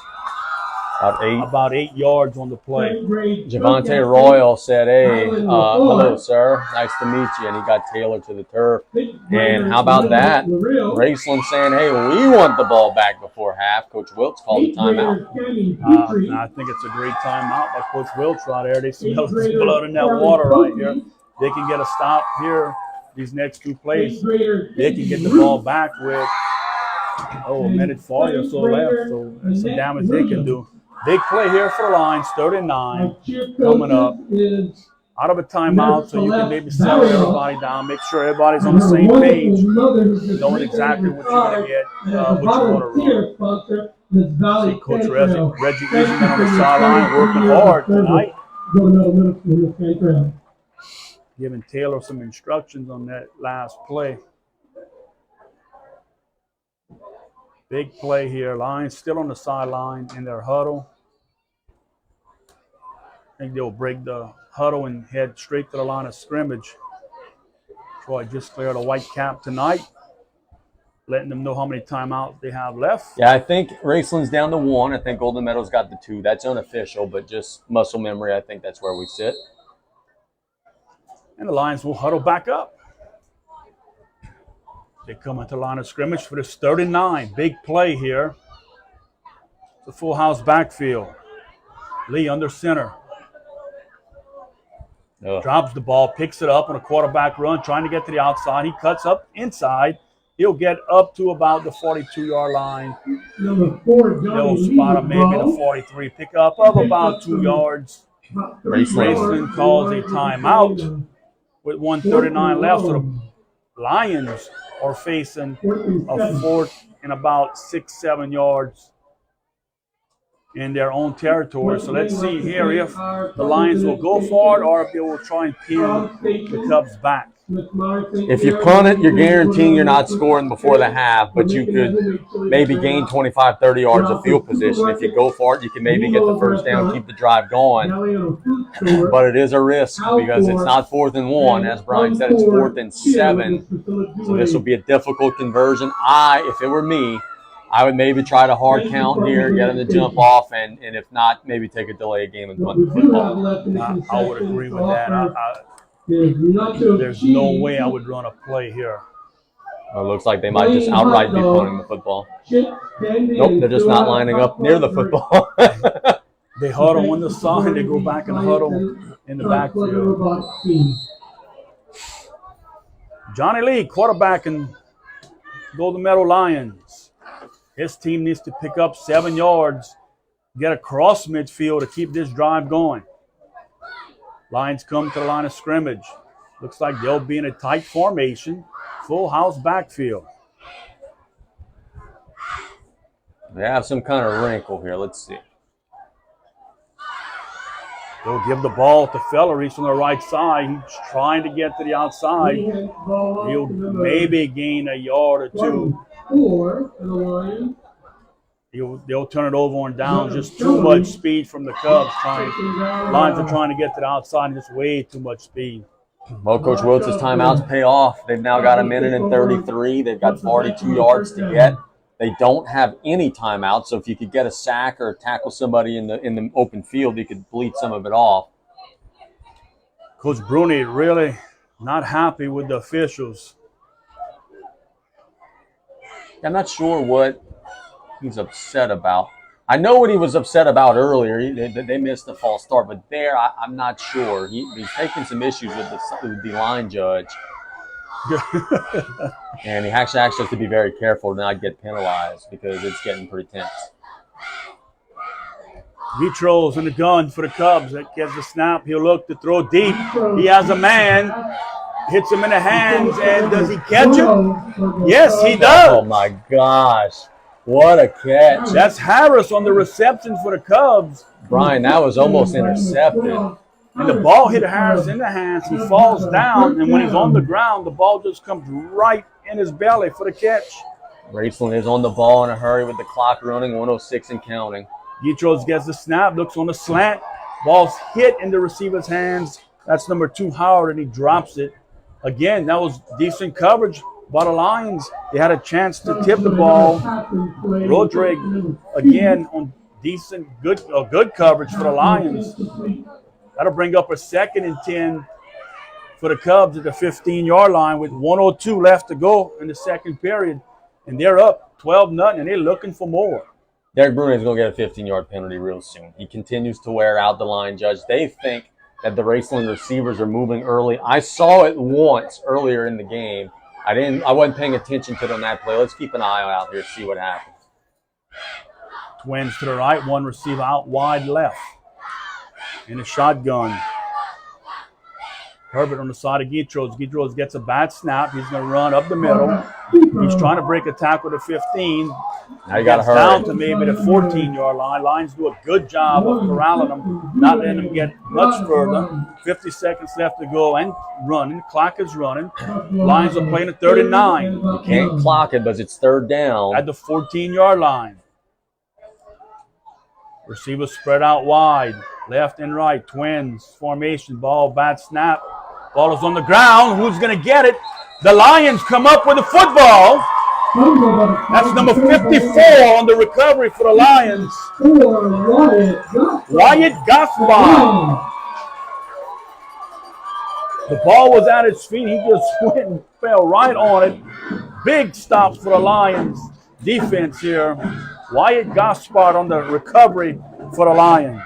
about 8 yards on the play. Javante Royal said, hey, hello, sir. Nice to meet you. And he got Taylor to the turf. And how about that? Raceland saying, hey, we want the ball back before half. Coach Wiltz called a timeout. I think it's a great timeout by Coach Wiltz right there. They smell the blood in that water right here. They can get a stop here. These next 2 plays, they can get the ball back with, a minute 40 or so left. So that's the damage they can do. Big play here for the Lions, 3rd and 9, coming up. Out of a timeout, so you can maybe settle everybody down, make sure everybody's on the same page, knowing exactly what you're going to get, what you want to run. See Coach Reggie Eason on the sideline working hard tonight. Giving Taylor some instructions on that last play. Big play here. Lions still on the sideline in their huddle. I think they'll break the huddle and head straight to the line of scrimmage. Troy just cleared a white cap tonight, letting them know how many timeouts they have left. Yeah, I think Raceland's down to 1. I think Golden Meadow's got the 2. That's unofficial, but just muscle memory, I think that's where we sit. And the Lions will huddle back up. They come into the line of scrimmage for this 3rd and 9. Big play here. It's a full house backfield. Lee under center. Drops the ball, picks it up on a quarterback run, trying to get to the outside. He cuts up inside. He'll get up to about the 42-yard line. Number 4, They'll spot him maybe the 43. Pick up of about 2 yards. Raceland calls a timeout with 1:39 left. So the Lions are facing a fourth and about 6-7 yards in their own territory. So let's see here if the Lions will go for it or if they will try and pin the Cubs back. If you punt it, you're guaranteeing you're not scoring before the half, but you could maybe gain 25, 30 yards of field position. If you go for it, you can maybe get the first down, keep the drive going. But it is a risk because it's not 4th and 1. As Brian said, it's 4th and 7. So this will be a difficult conversion. If it were me, I would maybe try to hard count here, get him to jump off, and if not, maybe take a delay game and punt the football. I would agree with that. There's no way I would run a play here. It looks like they might just outright be punting the football. Nope, they're just not lining up near the football. They huddle on the side. They go back and huddle in the backfield. Johnny Lee, quarterback in Golden Meadow Lions. His team needs to pick up 7 yards, get across midfield to keep this drive going. Lions come to the line of scrimmage. Looks like they'll be in a tight formation, full house backfield. They have some kind of wrinkle here. Let's see. They'll give the ball to Fellery on the right side. He's trying to get to the outside. He'll maybe gain a yard or two. They'll turn it over on down. Just too much speed from the Cubs. Lions are trying to get to the outside and just way too much speed. Well, Coach Wilt's timeouts pay off. They've now got 1:33. They've got 42 yards to get. They don't have any timeouts, so if you could get a sack or tackle somebody in the open field, you could bleed some of it off. Coach Bruni really not happy with the officials. I'm not sure what he's upset about. I know what he was upset about earlier. They missed a false start, but there I'm not sure. He's taking some issues with the line judge. And he actually has to be very careful to not get penalized because it's getting pretty tense. Vitro's in the gun for the Cubs. That gets the snap. He'll look to throw deep. He has a man. Hits him in the hands, and does he catch it? Yes, he does. Oh, my gosh. What a catch. That's Harris on the reception for the Cubs. Brian, that was almost intercepted. And the ball hit Harris in the hands. He falls down, and when he's on the ground, the ball just comes right in his belly for the catch. Raceland is on the ball in a hurry with the clock running, 106 and counting. Gitros gets the snap, looks on the slant. Ball's hit in the receiver's hands. That's number 2, Howard, and he drops it. Again, that was decent coverage by the Lions. They had a chance to tip the ball. Rodrigue, again, on good coverage for the Lions. That'll bring up a 2nd and 10 for the Cubs at the 15-yard line with 1:02 left to go in the second period. And they're up 12-0, and they're looking for more. Derek Bruno is going to get a 15-yard penalty real soon. He continues to wear out the line judge. They think that the Raceland receivers are moving early. I saw it once earlier in the game. I wasn't paying attention to it on that play. Let's keep an eye out here, see what happens. Twins to the right, one receiver out wide left. In a shotgun. Herbert on the side of Gitros. Gitros gets a bad snap. He's going to run up the middle. He's trying to break a tackle to 15. Now you got to hurry. Down to maybe the 14-yard line. Lions do a good job of corralling them, not letting them get much further. 50 seconds left to go and running. The clock is running. Lions are playing at 3rd and 9. You can't clock it, but it's 3rd down. At the 14-yard line. Receivers spread out wide. Left and right. Twins formation. Ball, bad snap. Ball is on the ground. Who's going to get it? The Lions come up with the football. That's number 54 on the recovery for the Lions. Wyatt Gaspar. The ball was at his feet. He just went and fell right on it. Big stop for the Lions defense here. Wyatt Gaspar on the recovery for the Lions.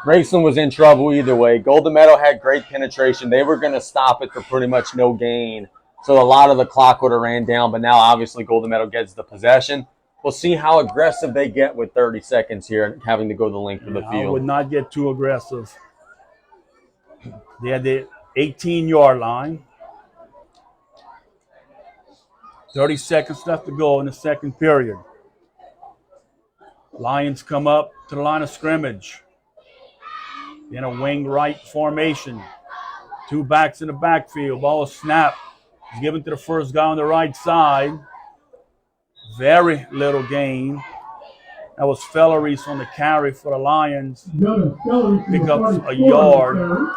Raceland was in trouble either way. Golden Meadow had great penetration. They were going to stop it for pretty much no gain. So a lot of the clock would have ran down, but now obviously Golden Meadow gets the possession. We'll see how aggressive they get with 30 seconds here and having to go the length of the field. I would not get too aggressive. They're at the 18-yard line. 30 seconds left to go in the second period. Lions come up to the line of scrimmage in a wing right formation. Two backs in the backfield. Ball is snapped. It's given to the first guy on the right side. Very little gain. That was Felleries on the carry for the Lions. Pick up a yard.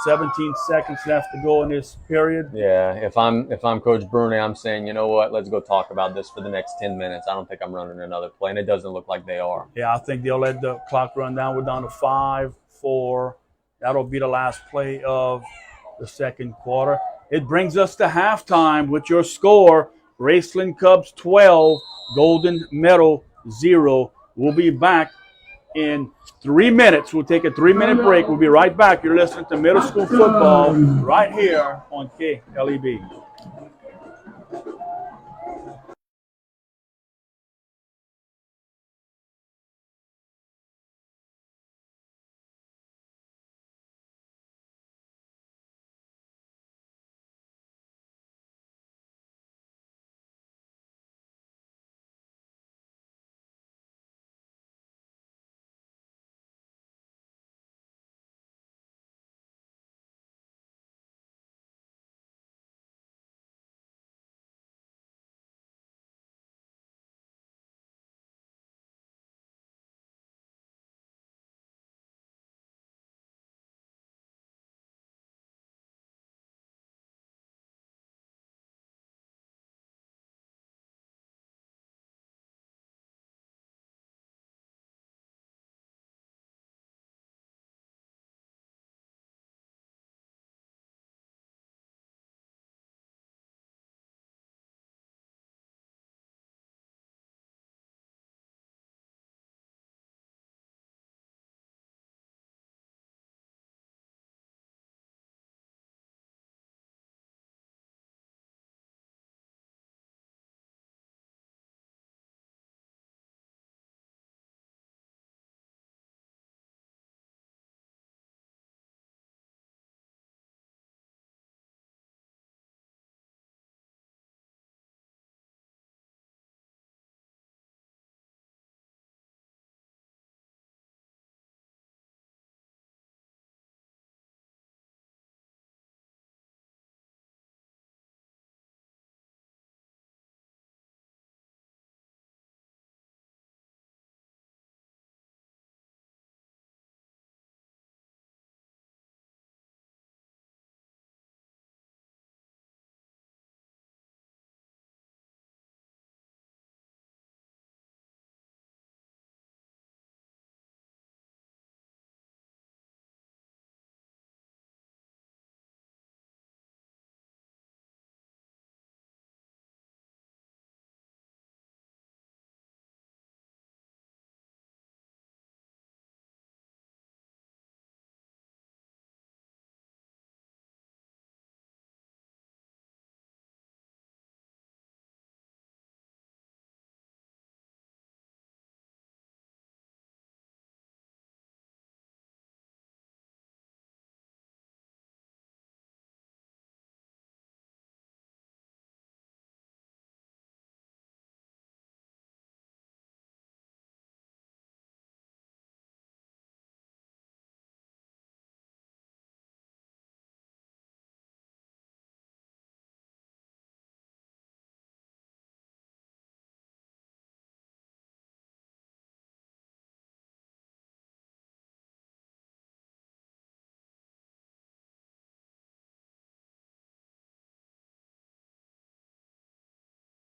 17 seconds left to go in this period. Yeah, if I'm Coach Bruni, I'm saying, you know what, let's go talk about this for the next 10 minutes. I don't think I'm running another play, and it doesn't look like they are. Yeah, I think they'll let the clock run down. We're down to 5-4. That'll be the last play of the second quarter. It brings us to halftime with your score: Raceland Cubs 12, Golden Meadow 0. We'll be back in 3 minutes. We'll take a 3-minute break. We'll be right back. You're listening to Middle School Football right here on KLEB.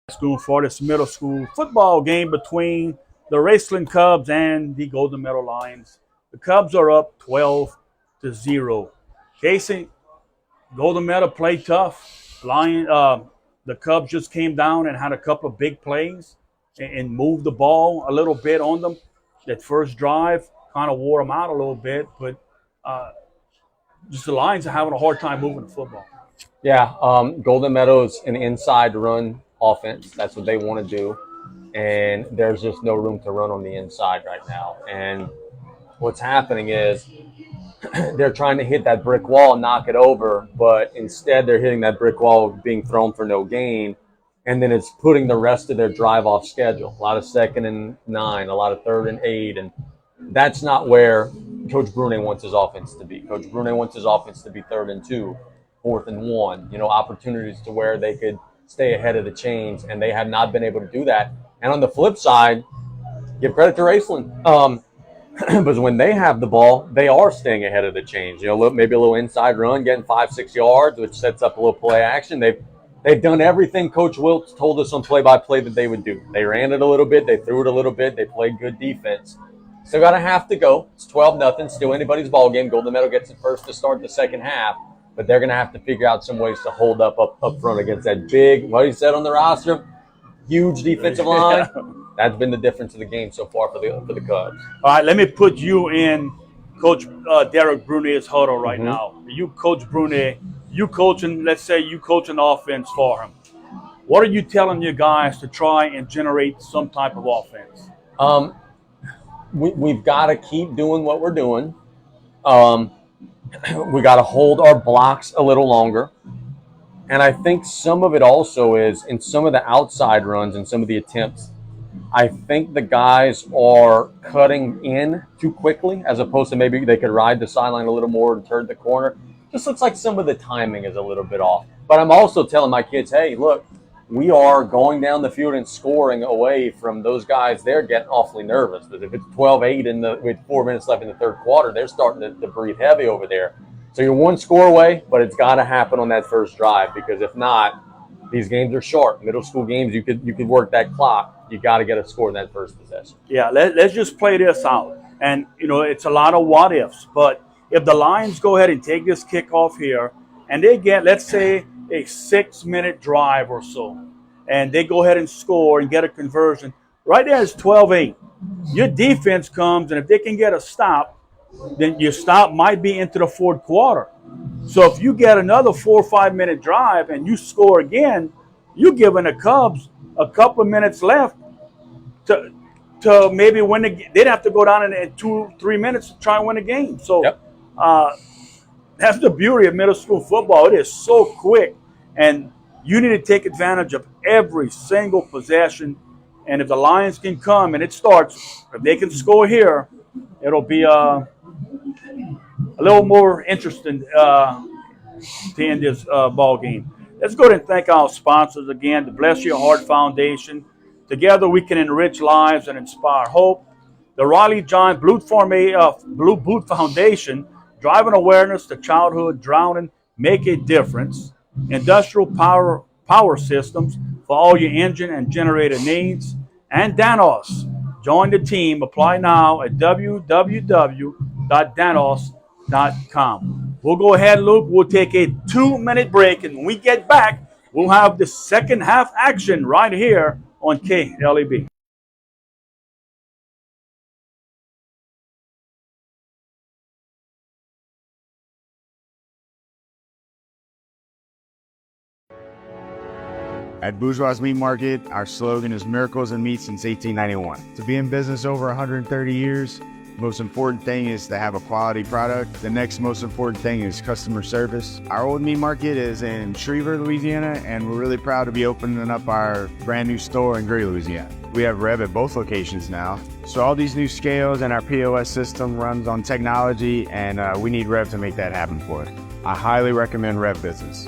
School for this middle school football game between the Raceland Cubs and the Golden Meadow Lions. The Cubs are up 12-0. Casey, Golden Meadow played tough. The Cubs just came down and had a couple of big plays and moved the ball a little bit on them. That first drive kind of wore them out a little bit, but just the Lions are having a hard time moving the football. Yeah, Golden Meadows an inside run offense. That's what they want to do, and there's just no room to run on the inside right now. And what's happening is they're trying to hit that brick wall and knock it over, but instead they're hitting that brick wall being thrown for no gain, and then it's putting the rest of their drive off schedule. A lot of 2nd and 9, a lot of 3rd and 8, and that's not where Coach Brune wants his offense to be. Coach Brune wants his offense to be 3rd and 2, 4th and 1, opportunities to where they could stay ahead of the chains, and they have not been able to do that. And on the flip side, give credit to Raceland. Because when they have the ball, they are staying ahead of the chains. Maybe a little inside run, getting 5-6 yards, which sets up a little play action. They've done everything Coach Wiltz told us on play-by-play that they would do. They ran it a little bit, they threw it a little bit, they played good defense. Still got to have to go. It's 12-0. Still anybody's ball game. Golden Meadow gets it first to start the second half, but they're going to have to figure out some ways to hold up front against that big, what he said on the roster, huge defensive line. That's been the difference of the game so far for the Cubs. All right, let me put you in Coach Derek Brune's huddle right now. You Coach Brune, you coaching, let's say you coaching offense for him. What are you telling your guys to try and generate some type of offense? We've got to keep doing what we're doing. We got to hold our blocks a little longer. And I think some of it also is in some of the outside runs and some of the attempts, I think the guys are cutting in too quickly as opposed to maybe they could ride the sideline a little more and turn the corner. Just looks like some of the timing is a little bit off. But I'm also telling my kids, hey, look, we are going down the field and scoring away from those guys. They're getting awfully nervous. Because if it's 12-8 with 4 minutes left in the third quarter, they're starting to breathe heavy over there. So you're 1 score away, but it's got to happen on that first drive because if not, these games are short. Middle school games, you could work that clock. You got to get a score in that first possession. Yeah, let's just play this out. And, it's a lot of what ifs. But if the Lions go ahead and take this kickoff here and they get, let's say, a 6-minute drive or so, and they go ahead and score and get a conversion, right there is 12-8. Your defense comes, and if they can get a stop, then your stop might be into the fourth quarter. So if you get another 4 or 5 minute drive and you score again, you're giving the Cubs a couple of minutes left to maybe win the game. They'd have to go down in 2-3 minutes to try and win the game. So Yep. That's the beauty of middle school football. It is so quick, and you need to take advantage of every single possession. And if the Lions can come and it starts, if they can score here, it'll be a little more interesting to end this ball game. Let's go ahead and thank our sponsors again, the Bless Your Heart Foundation. Together we can enrich lives and inspire hope. The Riley John Blue Boot Foundation, driving awareness to childhood drowning, make a difference. Industrial power systems for all your engine and generator needs. And Danos, join the team. Apply now at www.danos.com. We'll go ahead, Luke. We'll take a 2-minute break, and when we get back, we'll have the second half action right here on KLEB. At Bourgeois Meat Market, our slogan is Miracles in Meat since 1891. To be in business over 130 years, the most important thing is to have a quality product. The next most important thing is customer service. Our old meat market is in Schriever, Louisiana, and we're really proud to be opening up our brand new store in Gray, Louisiana. We have Rev at both locations now. So all these new scales and our POS system runs on technology, and we need Rev to make that happen for us. I highly recommend Rev Business.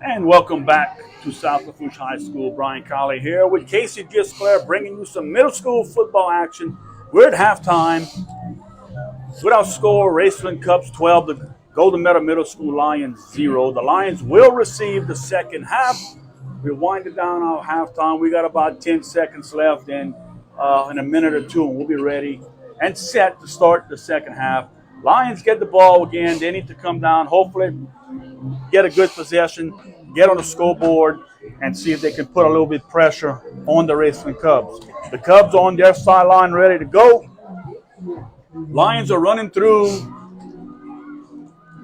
And welcome back to South Lafourche High School. Brian Colley here with Casey Gisclair bringing you some middle school football action. We're at halftime. With our score, Raceland Cubs 12, the Golden Meadow Middle School Lions 0. The Lions will receive the second half. We're winding down our halftime. We got about 10 seconds left, and in a minute or two, we'll be ready and set to start the second half. Lions get the ball again. They need to come down, hopefully get a good possession, get on the scoreboard, and see if they can put a little bit of pressure on the Raceland Cubs. The Cubs on their sideline ready to go. Lions are running through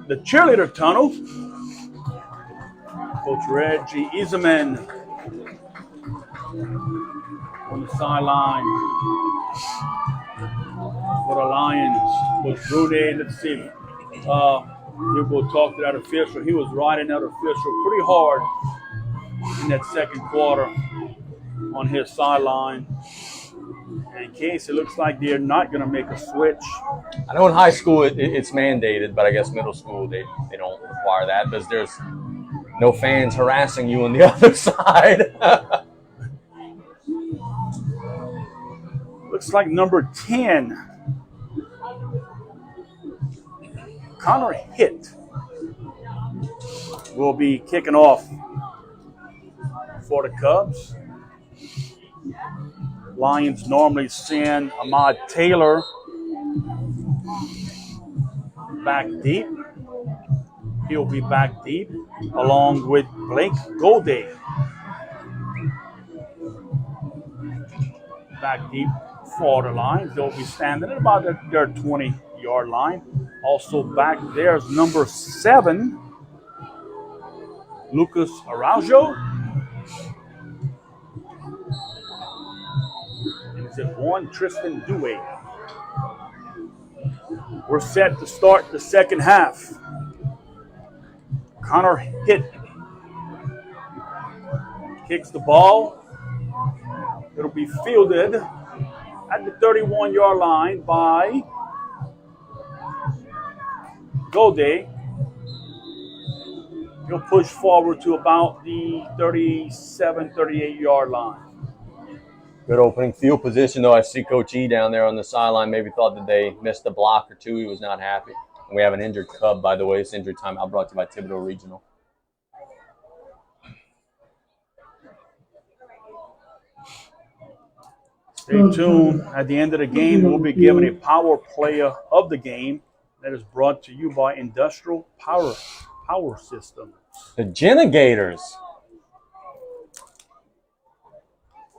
the cheerleader tunnel. Coach Reggie Iseman on the sideline for the Lions. Coach Brune, let's see. He'll go talk to that official. He was riding that official pretty hard in that second quarter on his sideline. And in case it looks like they're not going to make a switch. I know in high school it's mandated, but I guess middle school they don't require that because there's no fans harassing you on the other side. Looks like number 10, Connor Hitt, will be kicking off for the Cubs. Lions normally send Ahmad Taylor back deep. He'll be back deep along with Blake Golday. Back deep for the Lions. They'll be standing at about their 20-yard line. Also back there is number 7, Lucas Araujo. And it's at 1, Tristan Dewey. We're set to start the second half. Connor Hitt kicks the ball. It'll be fielded at the 31-yard line by Golday. He'll push forward to about the 37, 38-yard line. Good opening field position, though. I see Coach E down there on the sideline. Maybe thought that they missed a block or two. He was not happy. And we have an injured Cub, by the way. It's injury timeout brought to you by Thibodeau Regional. Stay tuned. At the end of the game, we'll be given a power player of the game that is brought to you by Industrial Power Systems. The Genigators.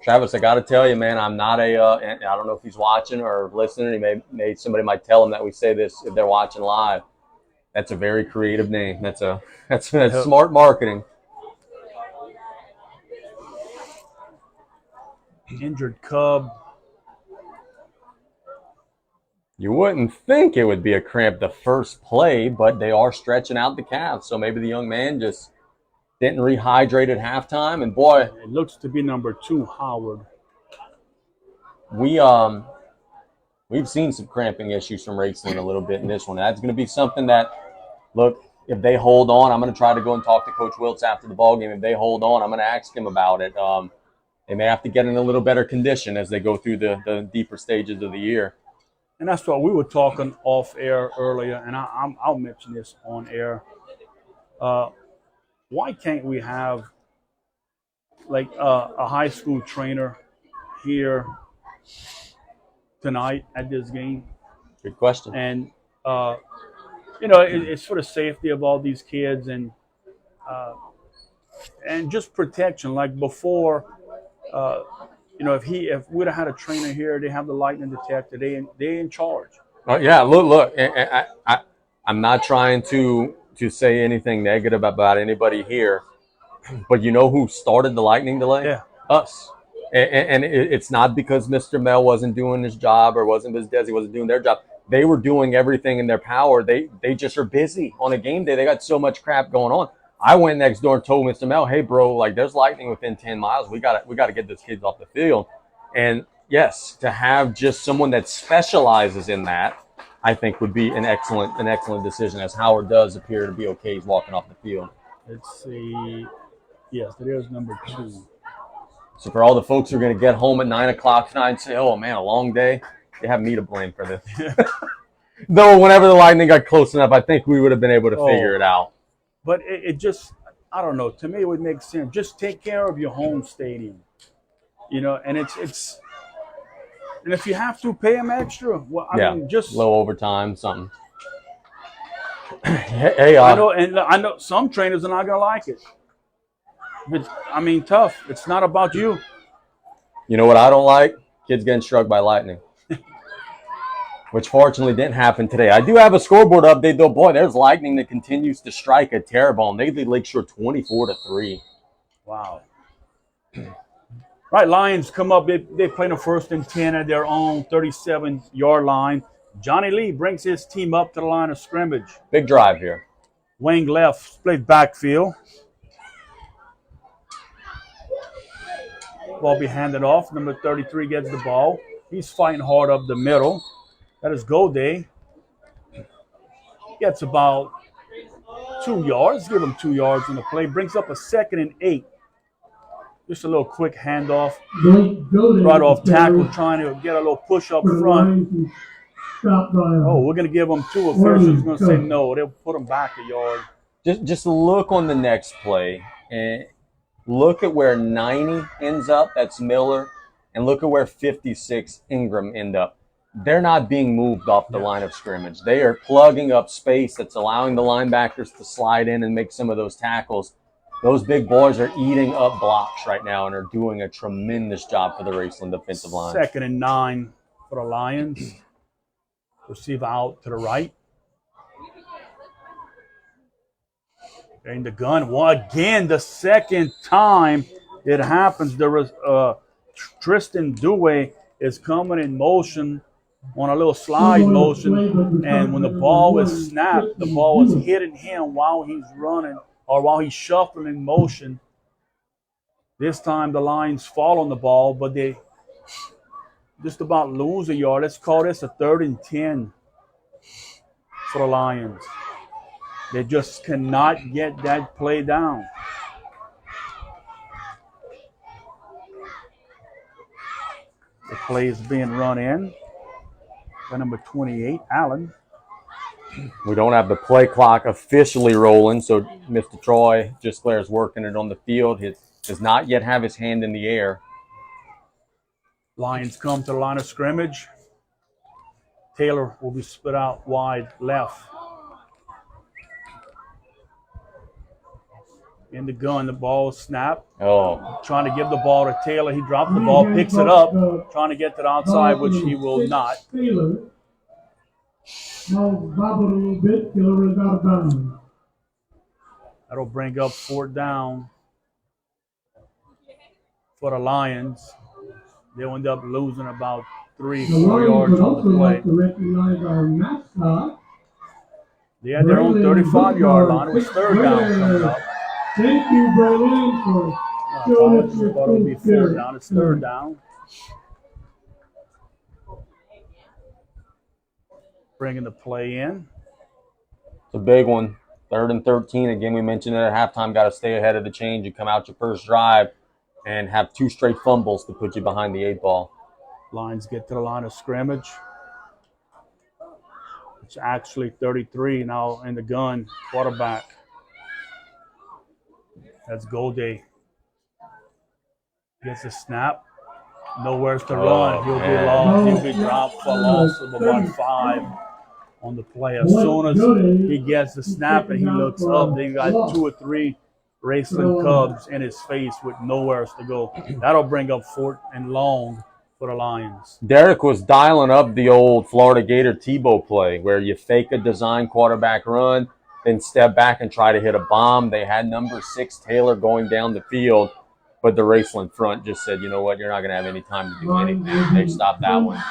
Travis, I got to tell you, man, I'm not I don't know if he's watching or listening. Somebody might tell him that we say this if they're watching live. That's a very creative name. That's smart marketing. Injured Cub. You wouldn't think it would be a cramp the first play, but they are stretching out the calf. So maybe the young man just didn't rehydrate at halftime. And boy, it looks to be number 2, Howard. We've seen some cramping issues from Raceland a little bit in this one. That's going to be something that, look, if they hold on, I'm going to try to go and talk to Coach Wiltz after the ball game. If they hold on, I'm going to ask him about it. They may have to get in a little better condition as they go through the deeper stages of the year. And that's what we were talking off air earlier, and I'll mention this on air. Why can't we have like a high school trainer here tonight at this game? Good question. And it's for the safety of all these kids and just protection. Like before, if we'd have had a trainer here, they have the lightning detector. They in charge. Yeah, look. I'm not trying to say anything negative about anybody here, but you know who started the lightning delay? Yeah, us. And it's not because Mr. Mel wasn't doing his job or wasn't Ms. Desi wasn't doing their job. They were doing everything in their power. They just are busy on a game day. They got so much crap going on. I went next door and told Mr. Mel, hey, bro, like there's lightning within 10 miles. We got to get those kids off the field. And yes, to have just someone that specializes in that, I think would be an excellent decision, as Howard does appear to be okay. He's walking off the field. Let's see. Yes, there's number 2. So for all the folks who are going to get home at 9 o'clock tonight and say, oh, man, a long day, they have me to blame for this. Though whenever the Lightning got close enough, I think we would have been able to figure it out. But it just, I don't know. To me, it would make sense. Just take care of your home stadium. You know, and it's and if you have to pay them extra, well, I mean, just low overtime, something. Hey, I know some trainers are not gonna like it. But I mean, tough. It's not about you. You know what I don't like? Kids getting struck by lightning. Which fortunately didn't happen today. I do have a scoreboard update though. Boy, there's lightning that continues to strike at Terrebonne. They lead Lakeshore 24-3. Wow. Right, Lions come up. They play the 1st and 10 at their own 37-yard line. Johnny Lee brings his team up to the line of scrimmage. Big drive here. Wing left, split backfield. Ball be handed off. Number 33 gets the ball. He's fighting hard up the middle. That is Go Day. Gets about 2 yards. Give him 2 yards on the play. Brings up a 2nd and 8. Just a little quick handoff. Right off tackle, trying to get a little push up front. Oh, we're going to give them 2. Officials going to say no. They'll put them back a yard. Just look on the next play and look at where 90 ends up. That's Miller. And look at where 56 Ingram end up. They're not being moved off the line of scrimmage. They are plugging up space that's allowing the linebackers to slide in and make some of those tackles. Those big boys are eating up blocks right now and are doing a tremendous job for the Raceland defensive line. 2nd and 9 for the Lions. Receive out to the right. In the gun. Well, again, the second time it happens, there was Tristan Dewey is coming in motion on a little slide motion, and when the ball was snapped, the ball was hitting him while he's running or while he's shuffling in motion. This time the Lions fall on the ball, but they just about lose a yard. Let's call this a 3rd and 10 for the Lions. They just cannot get that play down. The play is being run in by number 28, Allen. We don't have the play clock officially rolling, so Mr. Troy Gisclair is working it on the field. He does not yet have his hand in the air. Lions come to the line of scrimmage. Taylor will be split out wide left. In the gun, the ball is snapped. Oh. Trying to give the ball to Taylor. He dropped the ball, picks it up, trying to get to the outside, which he will not. That'll bring up 4th down for the Lions. They'll end up losing about 3-4 yards on the play. They had their own 35-yard line. It was 3rd down coming up. Thank you, Berlin, for showing us your thought it would be 4th down. It's 3rd down. Bringing the play in. It's a big one. 3rd and 13. Again, we mentioned it at halftime. Got to stay ahead of the change. You come out your first drive and have 2 straight fumbles to put you behind the 8 ball. Lions get to the line of scrimmage. It's actually 33 now in the gun. Quarterback. That's Go Day. Gets a snap. Nowhere to run. He'll be lost. He'll be dropped for a loss of about 5 on the play. As soon as he gets the snap and he looks up, they got 2 or 3 Raceland Cubs in his face with nowhere to go. That'll bring up 4th and long for the Lions. Derek was dialing up the old Florida Gator Tebow play where you fake a design quarterback run, then step back and try to hit a bomb. They had number 6 Taylor going down the field, but the Raceland front just said, you know what, you're not going to have any time to do anything. They stopped that one.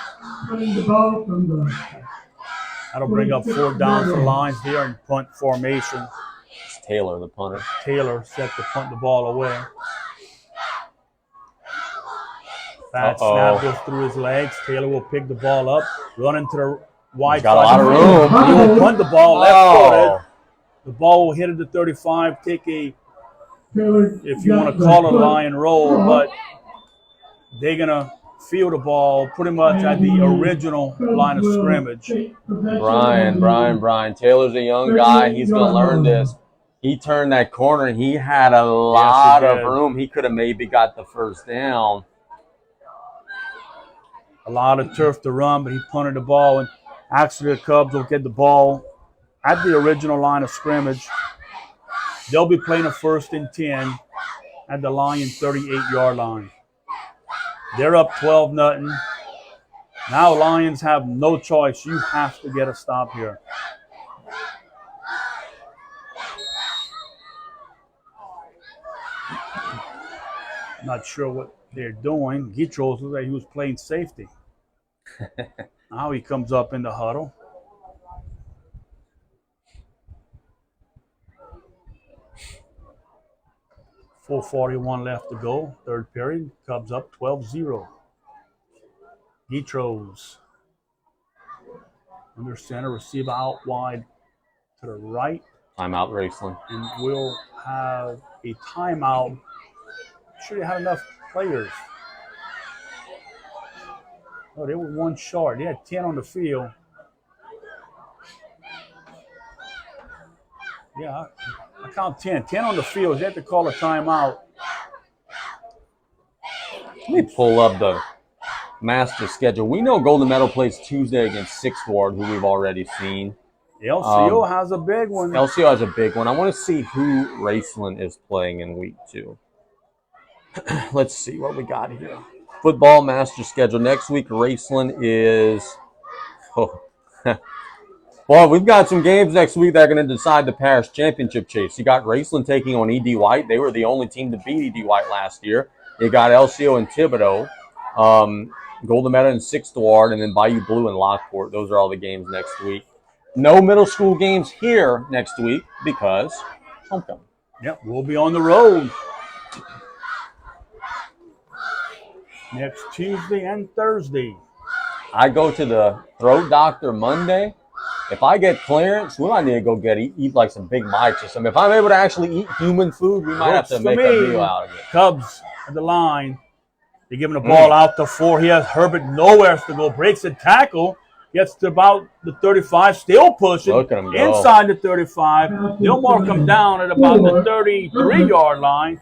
That'll bring up 4th down for the Lions here in punt formation. It's Taylor, the punter. Taylor set to punt the ball away. Bad snap goes through his legs. Taylor will pick the ball up, run into the wide side. Got a lot of room. He will punt the ball left-footed. The ball will hit at the 35, take a, Taylor if you want to call it a Lion roll, but they're going to field the ball pretty much at the original line of scrimmage. Brian. Taylor's a young guy. He's going to learn this. He turned that corner, and he had a lot of room. He could have maybe got the first down. A lot of turf to run, but he punted the ball. And actually, the Cubs will get the ball at the original line of scrimmage. They'll be playing a 1st and 10 at the Lion 38-yard line. They're up 12-0. Now Lions have no choice. You have to get a stop here. Not sure what they're doing. Gitros looked like he was playing safety. Now he comes up in the huddle. .441 left to go. 3rd period. Cubs up 12-0. Gitros under center. Receiver out wide to the right. Timeout, Raceland. And we'll have a timeout. Sure they had enough players. Oh, they were 1 short. They had 10 on the field. Yeah, I count 10. 10 on the field. They had to call a timeout. Let me pull up the master schedule. We know Golden Meadow plays Tuesday against 6th Ward, who we've already seen. LCO has a big one. LCO has a big one. I want to see who Raceland is playing in week 2. Let's see what we got here. Football master schedule. Next week, Raceland is... Well, we've got some games next week that are going to decide the parish championship chase. You got Raceland taking on E.D. White. They were the only team to beat E.D. White last year. You got LCO and Thibodaux. Golden Meadow and 6th Ward, and then Bayou Blue and Lockport. Those are all the games next week. No middle school games here next week because homecoming. Yep, we'll be on the road next Tuesday and Thursday. I go to the throat doctor Monday. If I get clearance, we might need to go eat like some Big Mics or something. If I'm able to actually eat human food, we might have to make a meal out of it. Cubs at the line. They're giving the ball out to 4. He has Herbert nowhere to go. Breaks a tackle. Gets to about the 35. Still pushing. Look at him go. Inside the 35. They'll mark him down at about the 33-yard line.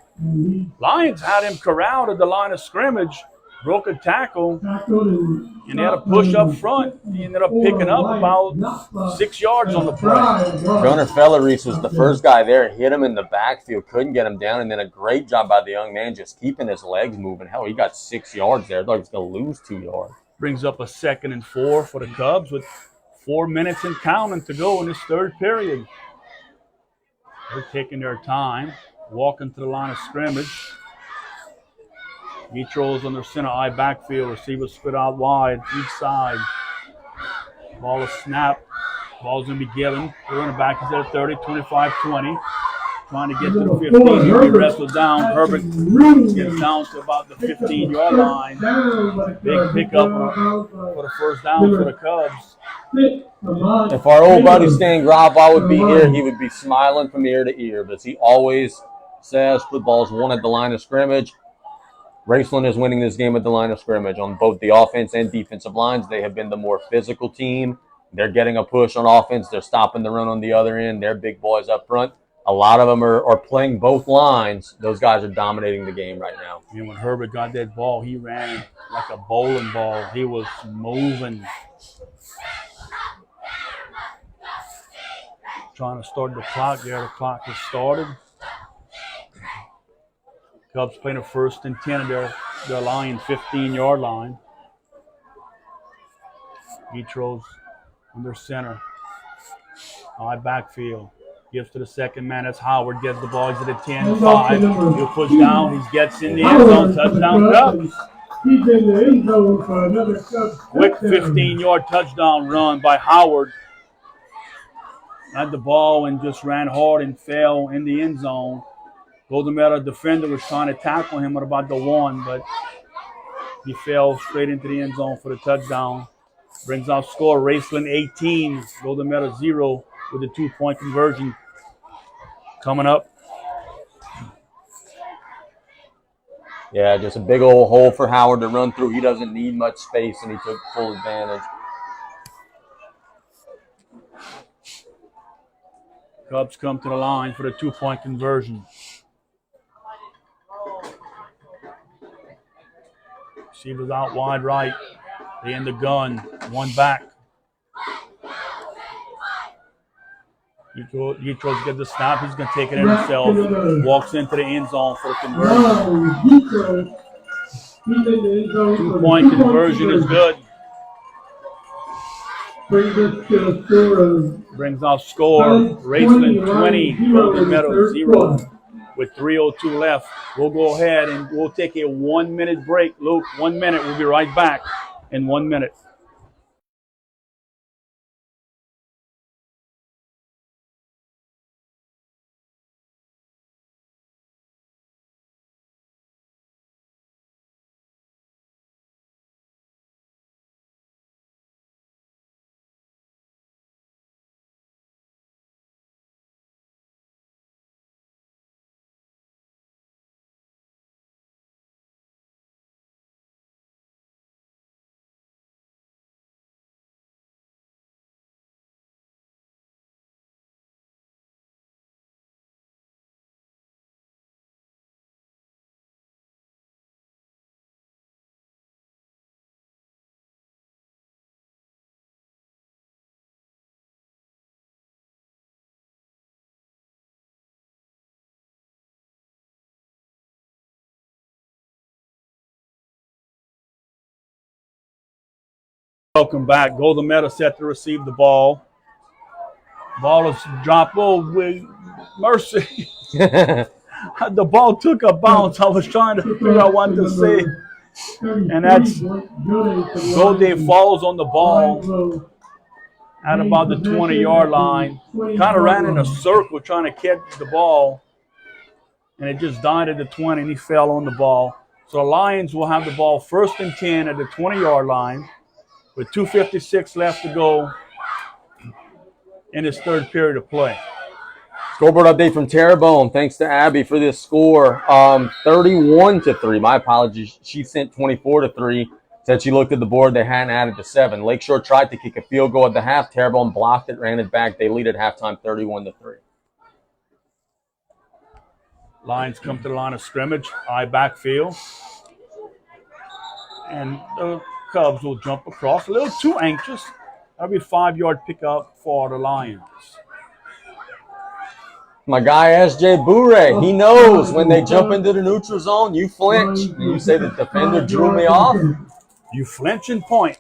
Lions had him corralled at the line of scrimmage. Broke a tackle, and they had a push up front. He ended up picking up about 6 yards on the play. Gunnar Felleries was the first guy there. Hit him in the backfield, couldn't get him down, and then a great job by the young man just keeping his legs moving. Hell, he got 6 yards there. I thought he was going to lose 2 yards. Brings up a 2nd and 4 for the Cubs with 4 minutes and counting to go in this 3rd period. They're taking their time, walking to the line of scrimmage. Gitros on their center eye backfield. Receiver split out wide, each side. Ball is snapped. Ball's going to be given. The running back is at 30, 25, 20. Trying to get to the 15. He wrestled down. Herbert gets down to about the 15-yard line. Big pickup for the first down for the Cubs. If our old buddy Stan Grava would be here, he would be smiling from ear to ear. But he always says football's won at the line of scrimmage. Raceland is winning this game at the line of scrimmage on both the offense and defensive lines. They have been the more physical team. They're getting a push on offense. They're stopping the run on the other end. They're big boys up front. A lot of them are playing both lines. Those guys are dominating the game right now. And when Herbert got that ball, he ran like a bowling ball. He was moving. Trying to start the clock there. The clock has started. Cubs playing a 1st and 10 at their line, 15-yard line. Gitros on their center. High backfield. Gives to the 2nd man. That's Howard. Gets the ball. He's at the 10-5. He'll push down. He gets in the end zone. Touchdown Cubs. He's in the end zone for another Cubs. Quick 15-yard touchdown run by Howard. Had the ball and just ran hard and fell in the end zone. Golden Meadow defender was trying to tackle him at about the 1, but he fell straight into the end zone for the touchdown. Brings out score Raceland 18, Golden Meadow 0 with a 2-point conversion. Coming up. Yeah, just a big old hole for Howard to run through. He doesn't need much space, and he took full advantage. Cubs come to the line for the 2-point conversion. Receivers out wide right. They in the gun. One back. Yitros gets the snap. He's going to take it in himself. Walks into the end zone for the conversion. 2-point conversion is good. Brings our score. Raceland 20, Golden Meadow 0. With 3:02 left, we'll go ahead and we'll take a 1-minute break. Luke, 1 minute. We'll be right back in 1 minute. Welcome back. Golden Meadow set to receive the ball. Ball is dropped. Oh, mercy. The ball took a bounce. I was trying to figure out what to say. And that's Gode falls on the ball at about the 20-yard line. Kind of ran in a circle trying to catch the ball. And it just died at the 20, and he fell on the ball. So the Lions will have the ball 1st and 10 at the 20-yard line with 2:56 left to go in his third period of play. Scoreboard update from Terrebonne. Thanks to Abby for this score. 31-3. My apologies. She sent 24-3. Said she looked at the board. They hadn't added to 7. Lakeshore tried to kick a field goal at the half. Terrebonne blocked it, ran it back. They lead at halftime 31-3. Lions come to the line of scrimmage. High backfield. And the Cubs will jump across. A little too anxious. That'll be a 5-yard pickup for the Lions. My guy S.J. Bourre, he knows when they jump into the neutral zone, you flinch. And you say the defender drew me off. You flinch and point.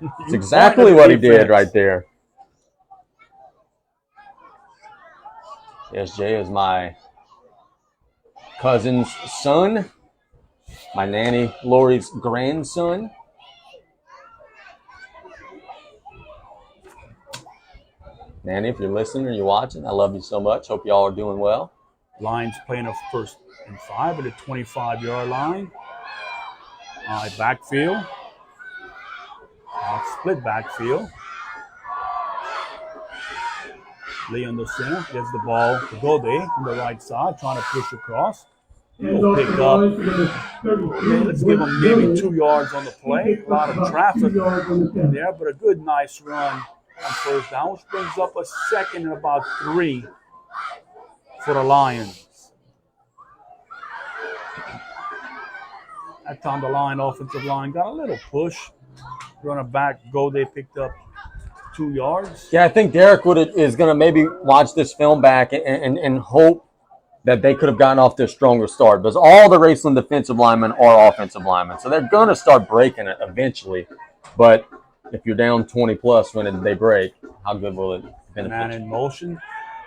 That's exactly what he did right there. S.J. is my cousin's son, my nanny Lori's grandson. Nanny, if you're listening or you're watching, I love you so much. Hope y'all are doing well. Lions playing a 1st and 5 at the 25-yard line. Backfield. Split backfield. Lee on the center gets the ball to Gode on the right side, trying to push across. He'll pick up. Okay, let's give him maybe 2 yards on the play. A lot of traffic there, but a good, nice run on 1st down, which brings up a 2nd and about 3 for the Lions. That time the offensive line got a little push. Running back, Gode picked up 2 yards. Yeah, I think Derek is going to maybe watch this film back and hope that they could have gotten off to a stronger start. Because all the Raceland defensive linemen are offensive linemen. So they're going to start breaking it eventually. But if you're down 20-plus when they break, how good will it benefit? Man in motion.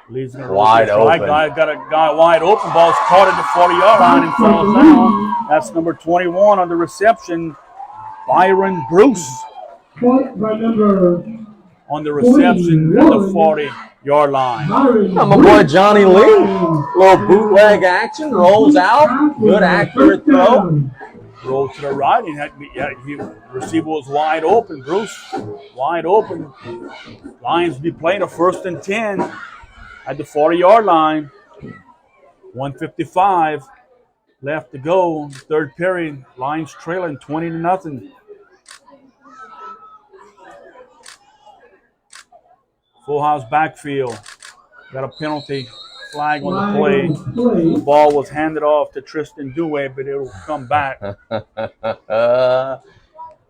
Leads in a wide open. Got a guy wide open. Ball's caught at the 40-yard line and falls down. That's number 21 on the reception, Byron Bruce. On the reception at the 40-yard line. My boy Johnny Lee. Little bootleg action. Rolls out. Good accurate throw. Roll to the right, and receiver was wide open. Bruce, wide open. Lions be playing a 1st and 10 at the 40-yard line. 1:55 left to go. Third period. Lions trailing 20-0. Full house backfield. Got a penalty flag on the play. The ball was handed off to Tristan Dewey, but it will come back.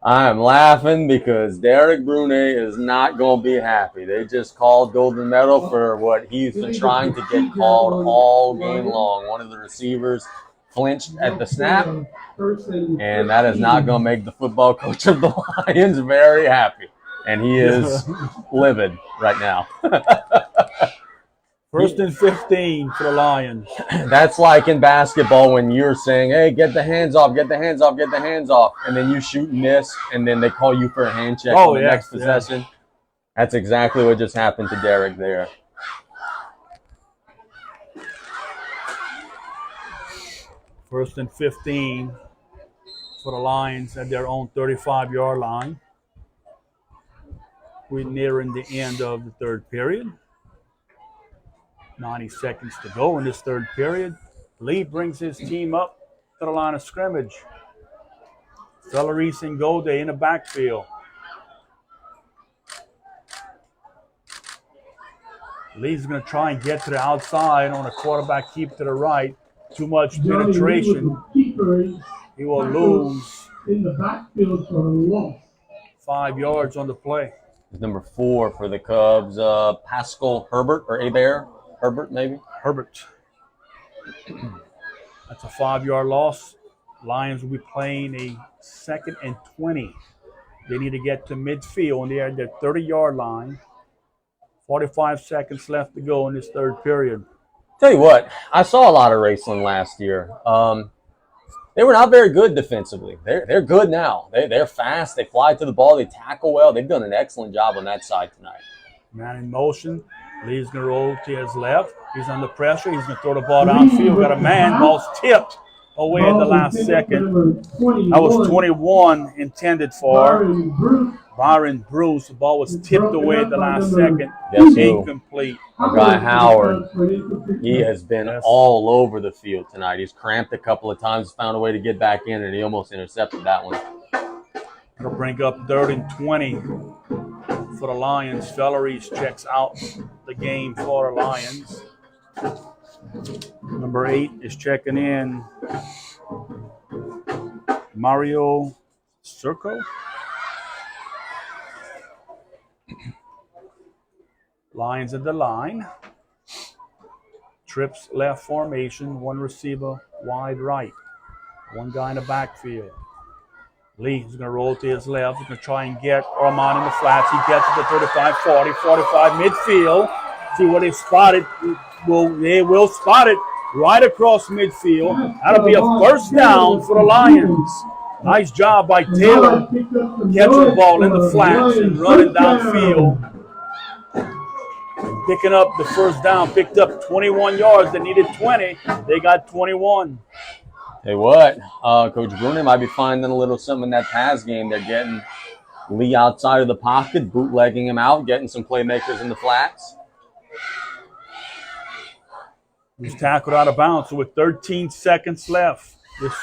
I am laughing because Derek Brune is not going to be happy. They just called Golden Meadow for what he's been trying to get called all game long. One of the receivers flinched at the snap, and that is not going to make the football coach of the Lions very happy. And he is livid right now. First and 15 for the Lions. That's like in basketball when you're saying, hey, get the hands off, get the hands off, get the hands off. And then you shoot and miss, and then they call you for a hand check on the next possession. That's exactly what just happened to Derek there. First and 15 for the Lions at their own 35-yard line. We're nearing the end of the third period. 90 seconds to go in this third period. Lee brings his team up to the line of scrimmage. Valeries and Golde in the backfield. Lee's going to try and get to the outside on a quarterback keep to the right. Too much penetration. He will lose in the backfield for a loss. 5 yards on the play. Number 4 for the Cubs, Pascal Herbert or Hebert. Herbert, maybe? Herbert. That's a 5-yard loss. Lions will be playing a 2nd and 20. They need to get to midfield, and they're at their 30-yard line. 45 seconds left to go in this third period. Tell you what, I saw a lot of Raceland last year. They were not very good defensively. They're good now. They're fast. They fly to the ball. They tackle well. They've done an excellent job on that side tonight. Man in motion. Lee's going to roll to his left. He's under pressure. He's going to throw the ball downfield. Got a man. Ball's tipped away at the last second. That was 21 intended for Byron Bruce. The ball was tipped away at the last second. Incomplete. Our guy Howard, he has been all over the field tonight. He's cramped a couple of times, found a way to get back in, and he almost intercepted that one. It'll bring up 3rd and 20 for the Lions. Valeries checks out the game for the Lions. Number 8 is checking in. Mario Circo. Lions at the line. Trips left formation. 1 receiver wide right. 1 guy in the backfield. Lee is going to roll to his left. He's going to try and get Armand in the flats. He gets it to 35, 40, 45 midfield. See what they spotted. They will spot it right across midfield. That'll be a first down for the Lions. Nice job by Taylor catching the ball in the flats and running downfield. Picking up the first down. Picked up 21 yards. They needed 20. They got 21. Hey, what? Coach Brune might be finding a little something in that pass game. They're getting Lee outside of the pocket, bootlegging him out, getting some playmakers in the flats. He's tackled out of bounds. So with 13 seconds left, this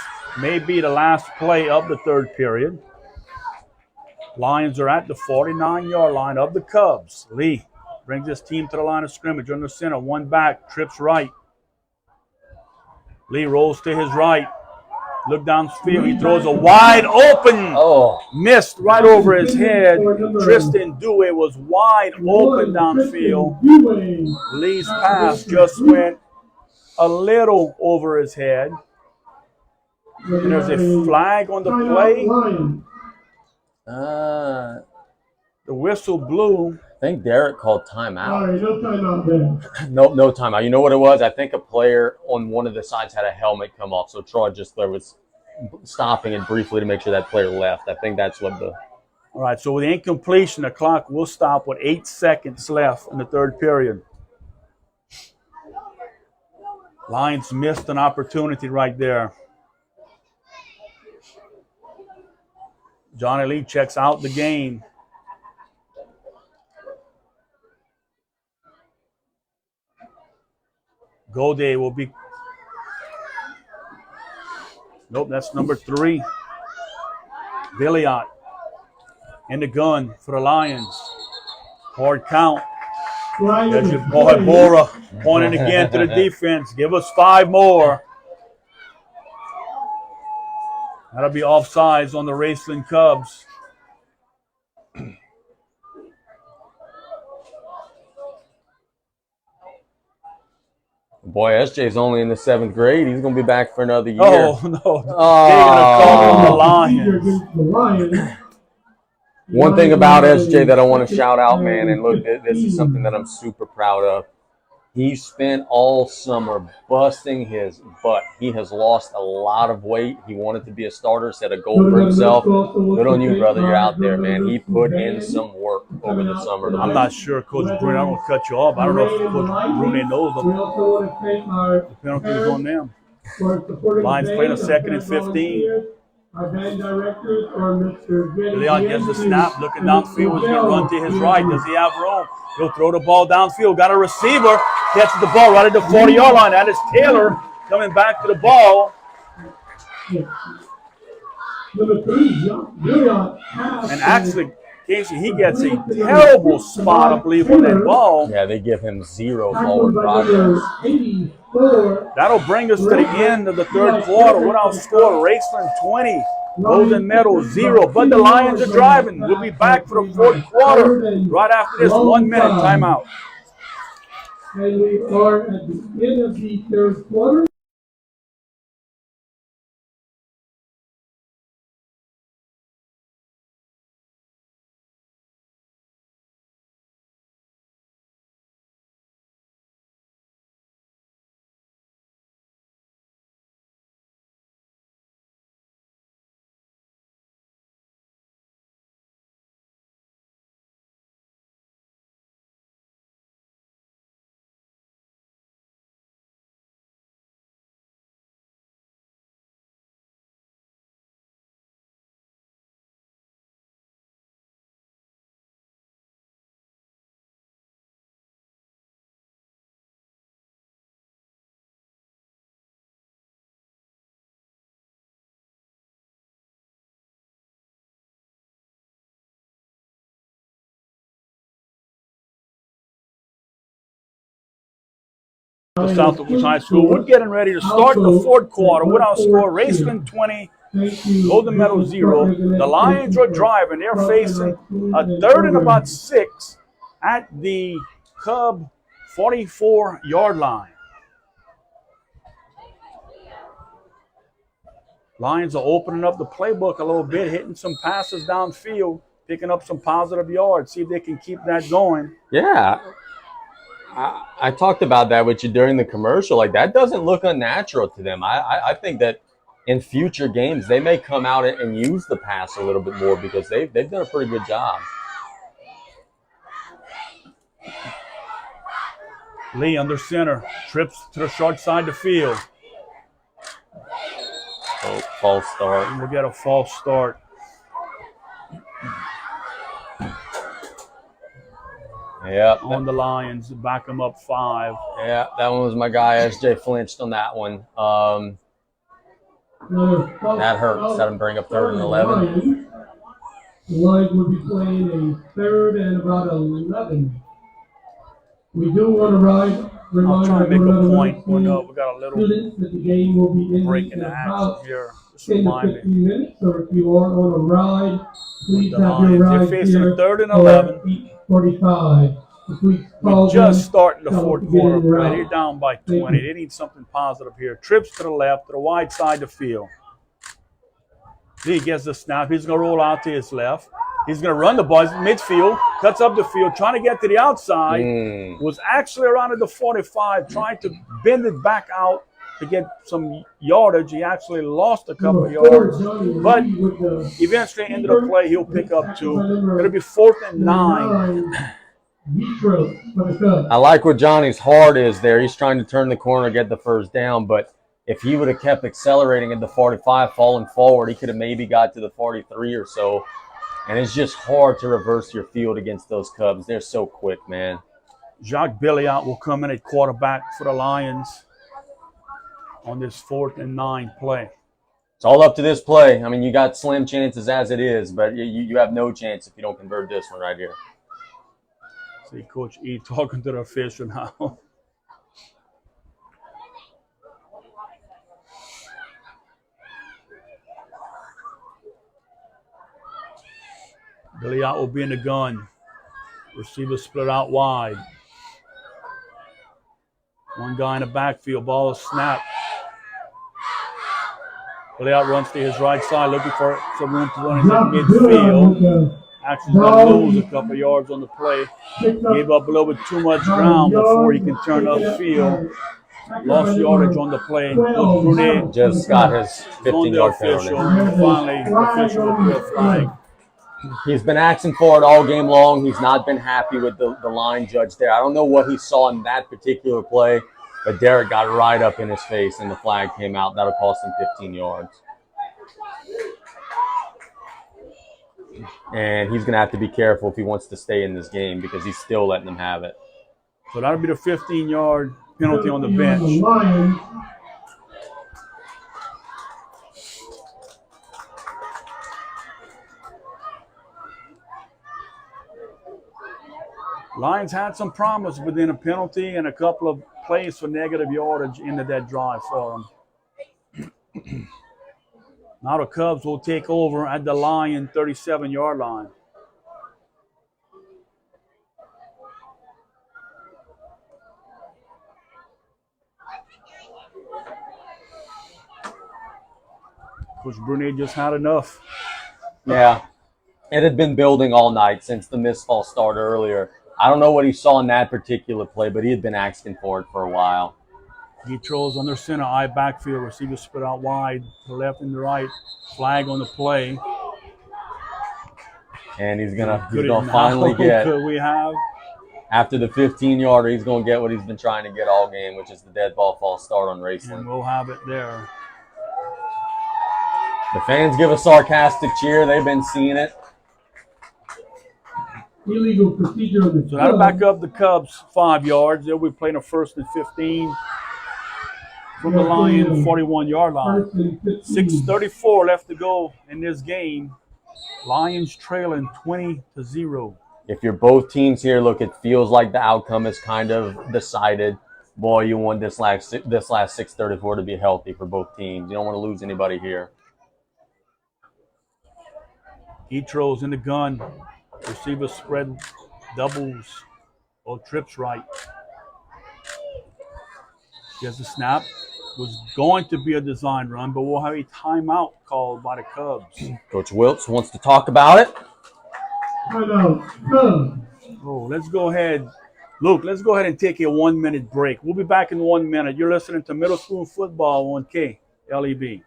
may be the last play of the third period. Lions are at the 49-yard line of the Cubs. Lee brings his team to the line of scrimmage under center. 1 back, trips right. Lee rolls to his right. Look downfield. He throws a wide open. Missed right over his head. Tristan Dewey was wide open downfield. Lee's pass just went a little over his head. And there's a flag on the play. The whistle blew. I think Derek called timeout. No timeout there. No timeout. You know what it was? I think a player on one of the sides had a helmet come off, so Troy just was stopping it briefly to make sure that player left. I think that's what the... All right, so with the incompletion, the clock will stop with 8 seconds left in the third period. Lions missed an opportunity right there. Johnny Lee checks out the game. Gode will be. Nope, that's number 3. Billiot in the gun for the Lions. Hard count. There's your boy Bora pointing again to the defense. Give us 5 more. That'll be offsides on the Raceland Cubs. Boy, SJ's only in the 7th grade. He's going to be back for another year. Oh, no. They're going to call the Lions. One thing about SJ that I want to shout out, man, and look, this is something that I'm super proud of. He spent all summer busting his butt. He has lost a lot of weight. He wanted to be a starter, set a goal for himself. Good on you, brother. You're out there, man. He put in some work over the summer. I'm not sure, Coach Brunet. I don't cut you off. I don't know if Coach Brunet knows the penalty is on them. Lions playing a 2nd and 15. Our band directors or Mr. Leon gets the snap, looking downfield. He's going to run to his right. Does he have room? He'll throw the ball downfield. Got a receiver. Catches the ball right at the 40-yard line. That is Taylor coming back to the ball. Number 3, Leon. And actually, Casey, he gets a terrible spot, I believe, on that ball. Yeah, they give him 0 forward progress. That'll bring us to the end of the 3rd quarter. What our score? Raceland 20, Golden Meadow 0. But the Lions are driving. We'll be back for the 4th quarter right after this 1-minute timeout. And we are at the end of the 3rd quarter. The Southwest High School. We're getting ready to start the 4th quarter with our score. Raceland 20, Golden Meadow 0. The Lions are driving. They're facing a 3rd and about 6 at the Cub 44-yard line. Lions are opening up the playbook a little bit, hitting some passes downfield, picking up some positive yards. See if they can keep that going. Yeah. I talked about that with you during the commercial. Like, that doesn't look unnatural to them. I think that in future games, they may come out and use the pass a little bit more because they've done a pretty good job. Lee under center, trips to the short side of the field. Oh, false start. We'll get a false start. Yeah, on the Lions, back them up 5. Yeah, that one was my guy. SJ flinched on that one. That hurts. That'll bring up 3rd and 11. The Lions will be playing a 3rd and about 11. We do want to I'll try and make a point. We got a little that the game will be break in the action here. Just remind 10 to 15 minutes. So if you are on a ride, please the have your Lions. ride They're facing here 3rd and 11. 45. We're just starting the 4th quarter. Right, they're down by 20. They need something positive here. Trips to the left, to the wide side of the field. Lee gets the snap. He's going to roll out to his left. He's going to run the ball. He's midfield, cuts up the field, trying to get to the outside. Was actually around at the 45, trying to bend it back out to get some yardage. He actually lost a couple of yards. But eventually, end of the play, he'll pick up 2. It'll be 4th and 9. I like what Johnny's heart is there. He's trying to turn the corner, get the 1st down. But if he would have kept accelerating at the 45, falling forward, he could have maybe got to the 43 or so. And it's just hard to reverse your field against those Cubs. They're so quick, man. Jacques Billiot will come in at quarterback for the Lions. on this 4th and 9 play. It's all up to this play. I mean, you got slim chances as it is, but you have no chance if you don't convert this one right here. See Coach E talking to the official now. Billy out will be in the gun. Receiver split out wide. One guy in the backfield. Ball is snapped. Billy out runs to his right side looking for some room to run in midfield. Actually going to lose a couple yards on the play. Gave up a little bit too much ground before he can turn upfield. Lost yardage on the play. Coach Brunet just got his 15-yard penalty. Finally, the official will throw a flag. He's been asking for it all game long. He's not been happy with the line judge there. I don't know what he saw in that particular play, but Derek got right up in his face, and the flag came out. That'll cost him 15 yards. And he's going to have to be careful if he wants to stay in this game because he's still letting them have it. So that'll be the 15-yard penalty on the bench. Lions had some promise within a penalty and a couple of plays for negative yardage into that drive for them. Now the Cubs will take over at the Lion 37-yard line. Coach Brunet just had enough. Yeah, it had been building all night since the missed false start earlier. I don't know what he saw in that particular play, but he had been asking for it for a while. He throws under center, eye backfield. Receiver split out wide to the left and the right. Flag on the play. And he's gonna finally get. Could we have? After the 15-yarder, he's gonna get what he's been trying to get all game, which is the dead ball false start on Raceland. And we'll have it there. The fans give a sarcastic cheer. They've been seeing it. Illegal procedure on the So that'll back up the Cubs 5 yards. They'll be playing a 1st and 15 from the Lion 41-yard line. 6:34 left to go in this game. Lions trailing 20-0. If you're both teams here, look, it feels like the outcome is kind of decided. Boy, you want this last 6:34 to be healthy for both teams. You don't want to lose anybody here. Etro's in the gun. Receiver spread doubles or trips right. Here's the snap. Was going to be a design run, but we'll have a timeout called by the Cubs. Coach Wiltz wants to talk about it. Oh, let's go ahead. Luke, let's go ahead and take a 1-minute break. We'll be back in 1 minute. You're listening to Middle School Football on KLEB.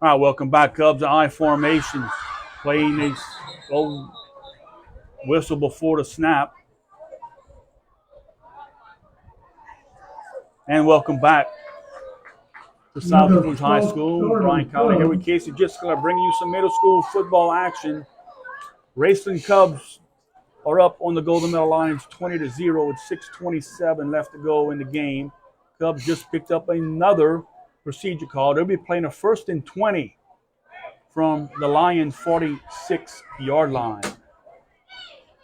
All right, welcome back, Cubs. I formation, playing a slow whistle before the snap. And welcome back to South Oakland High School. Brian Colley here with Casey Giscala, bringing you some middle school football action. Raceland Cubs are up on the Golden Medal Lions 20-0 with 6:27 left to go in the game. Cubs just picked up another procedure call. They'll be playing a 1st and 20 from the Lion 46-yard line.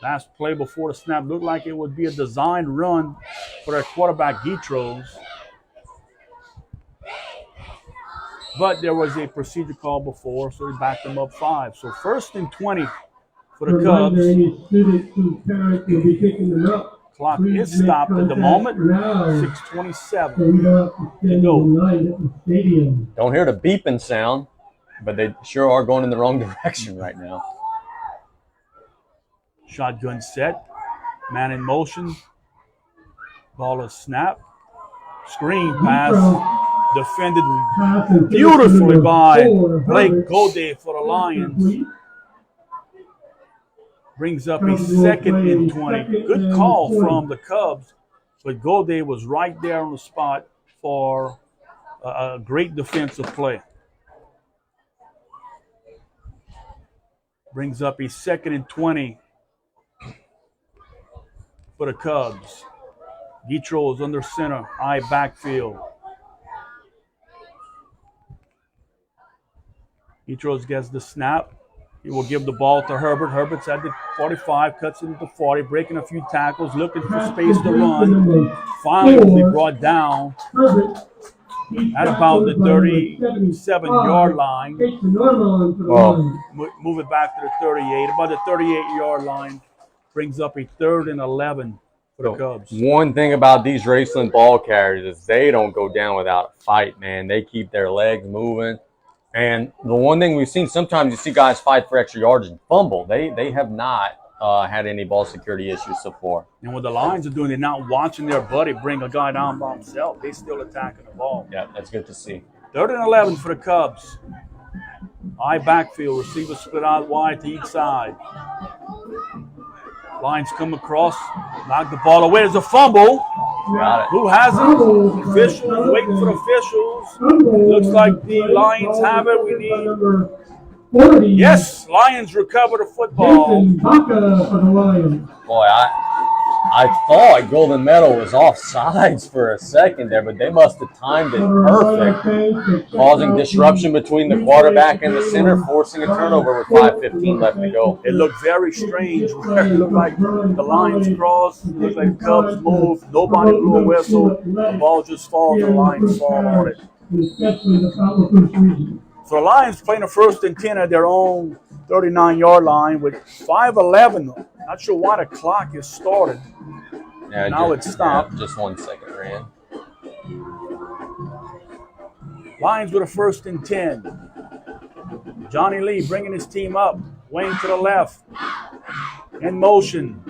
Last play before the snap looked like it would be a designed run for their quarterback, Getros. But there was a procedure call before, so they backed them up 5. So 1st and 20 for the Cubs. Any students whose parents will be picking them up, Clock please is make stopped at the contact moment. now, 6:27. so we don't have to spend go. the night at the stadium. Don't hear the beeping sound, but they sure are going in the wrong direction right now. Shotgun set. Man in motion. Ball is snapped. Screen pass. Defended beautifully by Blake Gode for the Lions. Brings up a 2nd and 20. Good call from the Cubs, but Gode was right there on the spot for a great defensive play. Brings up a 2nd and 20 for the Cubs. Guitro is under center, high backfield. Guitro gets the snap. He will give the ball to Herbert. Herbert's at the 45, cuts it into 40, breaking a few tackles, looking for space to run. Finally will be brought down at about the 37-yard line. Well, Move it back to the 38. About the 38-yard line. Brings up a 3rd and 11 for the Cubs. One thing about these Raceland ball carriers is they don't go down without a fight, man. They keep their legs moving. And the one thing we've seen, sometimes you see guys fight for extra yards and fumble. They have not had any ball security issues so far. And what the Lions are doing, they're not watching their buddy bring a guy down by himself. They're still attacking the ball. Yeah, that's good to see. 3rd and 11 for the Cubs. High backfield. Receivers split out wide to each side. Lions come across. Knock the ball away. There's a fumble. Got it. Who has it? Officials. Waiting for the officials. Looks like the Lions have it. We need... Yes, Lions recover the football. Boy, I thought Golden Meadow was off sides for a second there, but they must have timed it perfect, causing disruption between the quarterback and the center, forcing a turnover with 5:15 left to go. It looked very strange. It looked like the Lions crossed. It looked like the Cubs moved. Nobody blew a whistle. The ball just falls. The Lions fall on it. So the Lions playing a 1st and 10 at their own 39-yard line with 5:11. Not sure why the clock is started. Yeah, Now it's stopped. Yeah, just 1 second, Rand. Lions with a 1st and 10. Johnny Lee bringing his team up. Wayne to the left. In motion.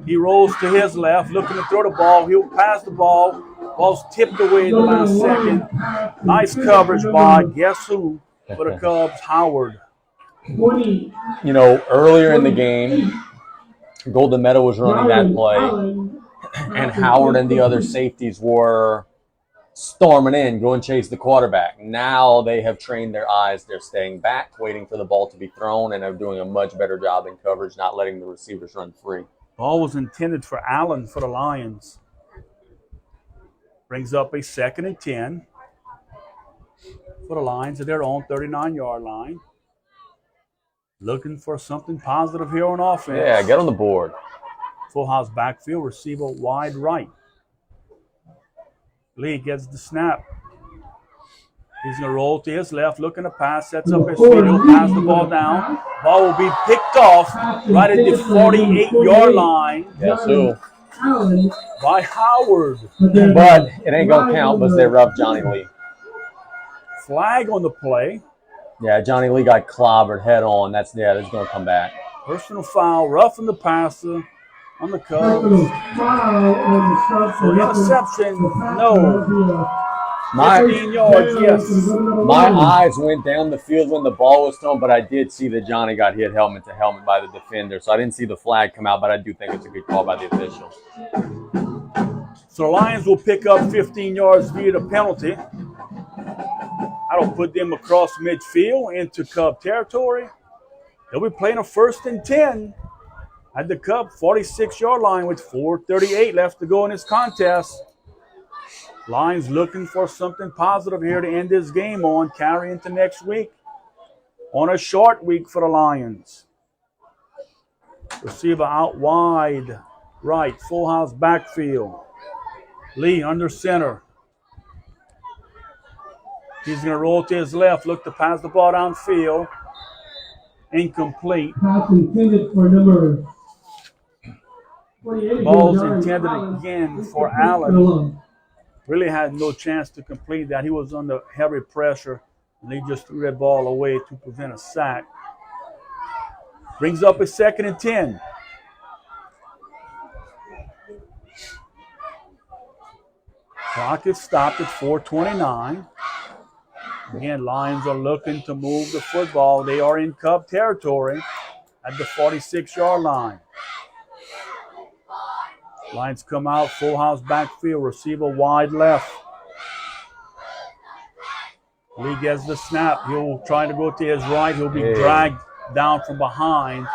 He rolls to his left, looking to throw the ball. He'll pass the ball. Ball's tipped away in the last second. Nice coverage by guess who for the Cubs, Howard. You know, earlier in the game, Golden Meadow was running that play, and Howard and the other safeties were storming in, go and chase the quarterback. Now they have trained their eyes. They're staying back, waiting for the ball to be thrown, and are doing a much better job in coverage, not letting the receivers run free. Ball was intended for Allen for the Lions. Brings up a 2nd and 10 for the Lions at their own 39-yard line. Looking for something positive here on offense. Yeah, get on the board. Full house backfield, receiver wide right. Lee gets the snap. He's going to roll to his left, looking to pass, sets up his feet. He'll pass the ball down. Ball will be picked off right at the 48-yard line. Guess who? By Howard. But it ain't going to count because they roughed Johnny Lee. Flag on the play. Yeah, Johnny Lee got clobbered head on. That's going to come back. Personal foul, roughing the passer on the Cubs. So interception, no. 15 yards, yes. My eyes went down the field when the ball was thrown, but I did see that Johnny got hit helmet to helmet by the defender. So I didn't see the flag come out, but I do think it's a good call by the officials. So the Lions will pick up 15 yards via the penalty. That'll put them across midfield into Cub territory. They'll be playing a 1st and 10 at the Cub 46-yard line with 4:38 left to go in this contest. Lions looking for something positive here to end this game on, carry into next week on a short week for the Lions. Receiver out wide right, full house backfield. Lee under center. He's going to roll to his left, look to pass the ball downfield. incomplete. Pass intended for number 28. Ball's Allen. intended Allen. again for Incomplete Allen. the line. Really had no chance to complete that. He was under heavy pressure, and he just threw that ball away to prevent a sack. Brings up a 2nd and 10. Clock is stopped at 4:29. Again, Lions are looking to move the football. They are in Cub territory at the 46-yard line. Lions come out, full house backfield, receiver wide left. Lee gets the snap. He'll try to go to his right. He'll be dragged down from behind,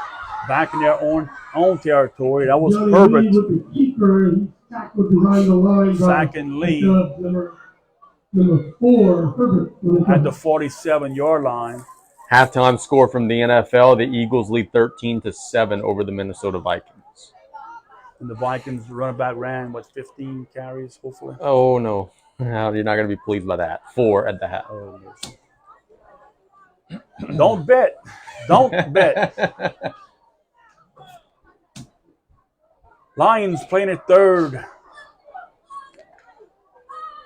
back in their own territory. That was Johnny Herbert. Lee with the keeper. He tackled behind the line. Sacking Lee Number 4, Herbert. at the 47-yard line. Halftime score from the NFL: the Eagles lead 13-7 over the Minnesota Vikings. And the Vikings running back ran, 15 carries, hopefully? Oh no, you're not going to be pleased by that. 4 at the half. Oh, yes. Don't bet. Don't bet. Lions playing at third.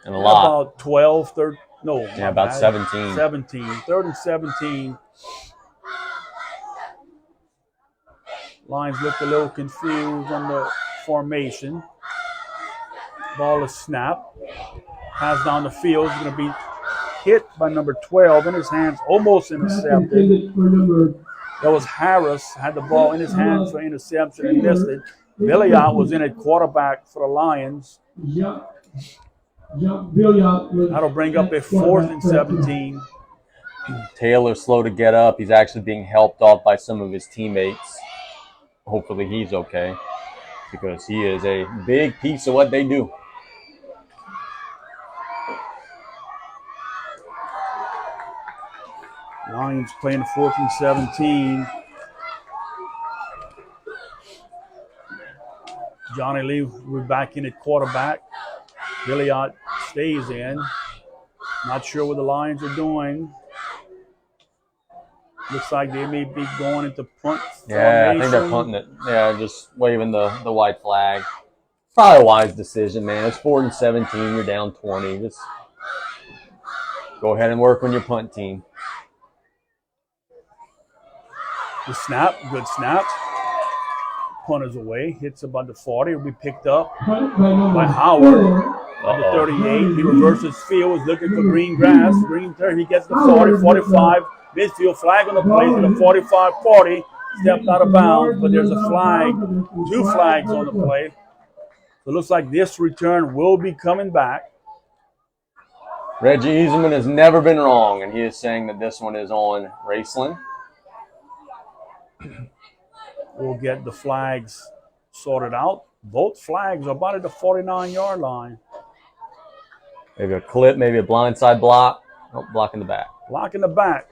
And a lot. About 12, 13. No. Yeah, about bad. 17. 17. 3rd and 17. Lions look a little confused on the formation. Ball is snapped. Pass down the field. Is going to be hit by number 12 in his hands. Almost intercepted. That was Harris. Had the ball in his hands for interception and missed it. Billiot was in at quarterback for the Lions. That'll bring up a 4th and 17. Taylor's slow to get up. He's actually being helped off by some of his teammates. Hopefully he's okay, because he is a big piece of what they do. Lions playing 4th and 17. Johnny Lee, we're back in at quarterback. Billiot stays in. Not sure what the Lions are doing. Looks like they may be going into punt formation. Yeah, I think they're punting it. Yeah, just waving the white flag. Probably a wise decision, man. It's 4th and 17. You're down 20. Just go ahead and work on your punt team. The snap, good snap. Punt is away. Hits about the 40. Will be picked up by Howard at the 38. He reverses field. Is looking for green grass. Green turn. He gets the 40, 45. Midfield flag on the play to the 45, 40. Stepped out of bounds, but there's a flag. 2 flags on the play. So it looks like this return will be coming back. Reggie Easeman has never been wrong, and he is saying that this one is on Raceland. We'll get the flags sorted out. Both flags are about at the 49-yard line. Maybe a clip, maybe a blindside block. Oh, block in the back. Block in the back.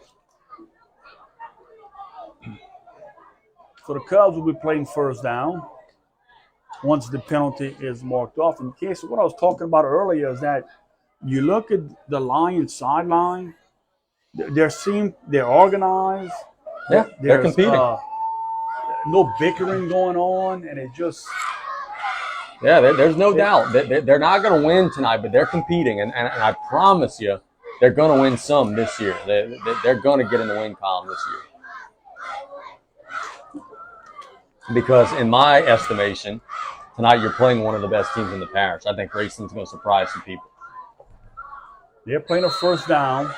So the Cubs will be playing first down once the penalty is marked off. In case of what I was talking about earlier is that you look at the Lions sideline, they're organized. Yeah, they're competing. No bickering going on, and it just... Yeah, there's no doubt. They're not going to win tonight, but they're competing. And I promise you, they're going to win some this year. They're going to get in the win column this year. Because in my estimation, tonight you're playing one of the best teams in the parish. I think Raceland's going to surprise some people. They're playing a first down.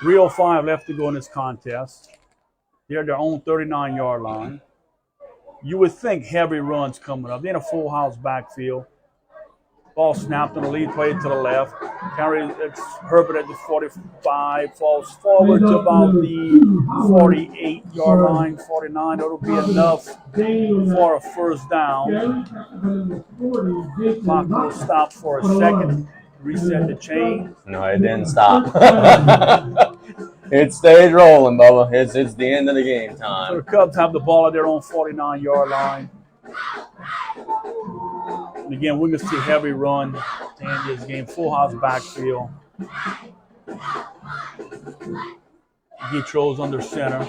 3:05 left to go in this contest. They're at their own 39-yard line. You would think heavy runs coming up. They're in a full house backfield. Ball snapped on the lead play to the left. Carry it's Herbert at the 45. Falls forward to about the 48-yard line, 49. That'll be enough for a first down. Clock will stop for a second. Reset the chain. No, it didn't stop. It stayed rolling, Bubba. It's the end of the game So time. the Cubs have the ball at their own 49-yard line. And again, we're going to see heavy run to end this game. Full house backfield. Guitro's under center.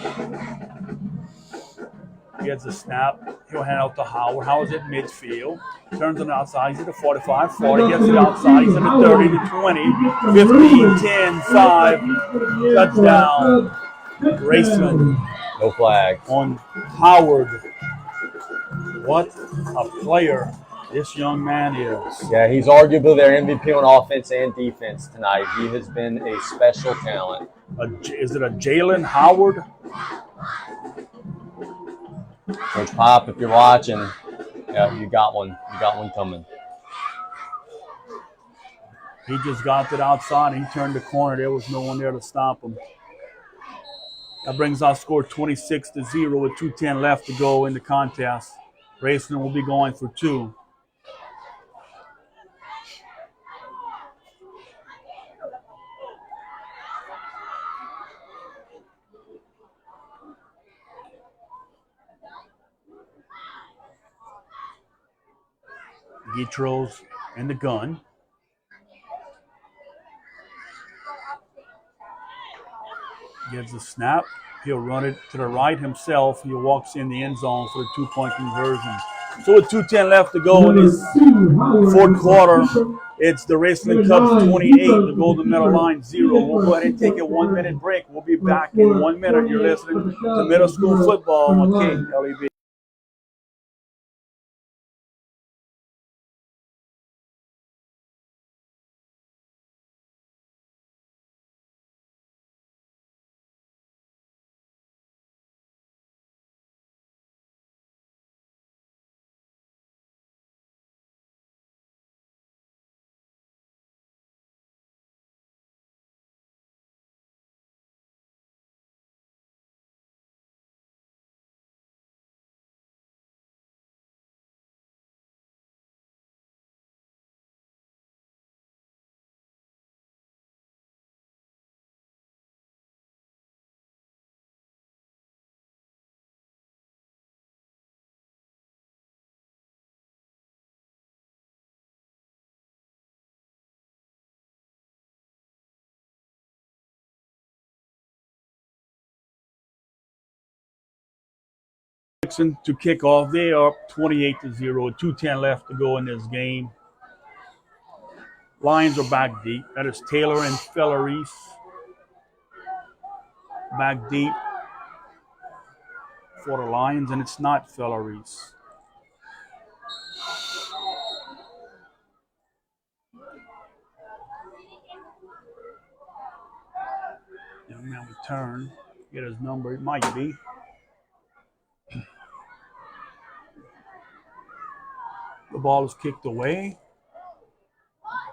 Gets the snap. He'll hand out to Howard. Howard's at midfield. Turns on the outside. He's at the 45. 40 gets it outside. He's at the 30, the 20, 15, 10, 5. Touchdown. Raceland. No flags. On Howard. What a player this young man is. Yeah, he's arguably their MVP on offense and defense tonight. He has been a special talent. Is it a Jalen Howard? Coach Pop, if you're watching, yeah, you got one. You got one coming. He just got it outside. He turned the corner. There was no one there to stop him. That brings our score 26-0 with 2:10 left to go in the contest. Raceland will be going for 2. Gitros in the gun. Gives a snap. He'll run it to the right himself. He walks in the end zone for a 2-point conversion. So with 2:10 left to go in this fourth quarter, it's the Raceland Cubs 28, the Golden Meadow Line 0. We'll go ahead and take a 1-minute break. We'll be back in 1 minute. You're listening to Middle School Football on KLEB. To kick off. They are up 28-0. 2:10 left to go in this game. Lions are back deep. That is Taylor and Fellerise. Back deep for the Lions, and it's not Fellerise. Young man will turn. Get his number. It might be. The ball is kicked away.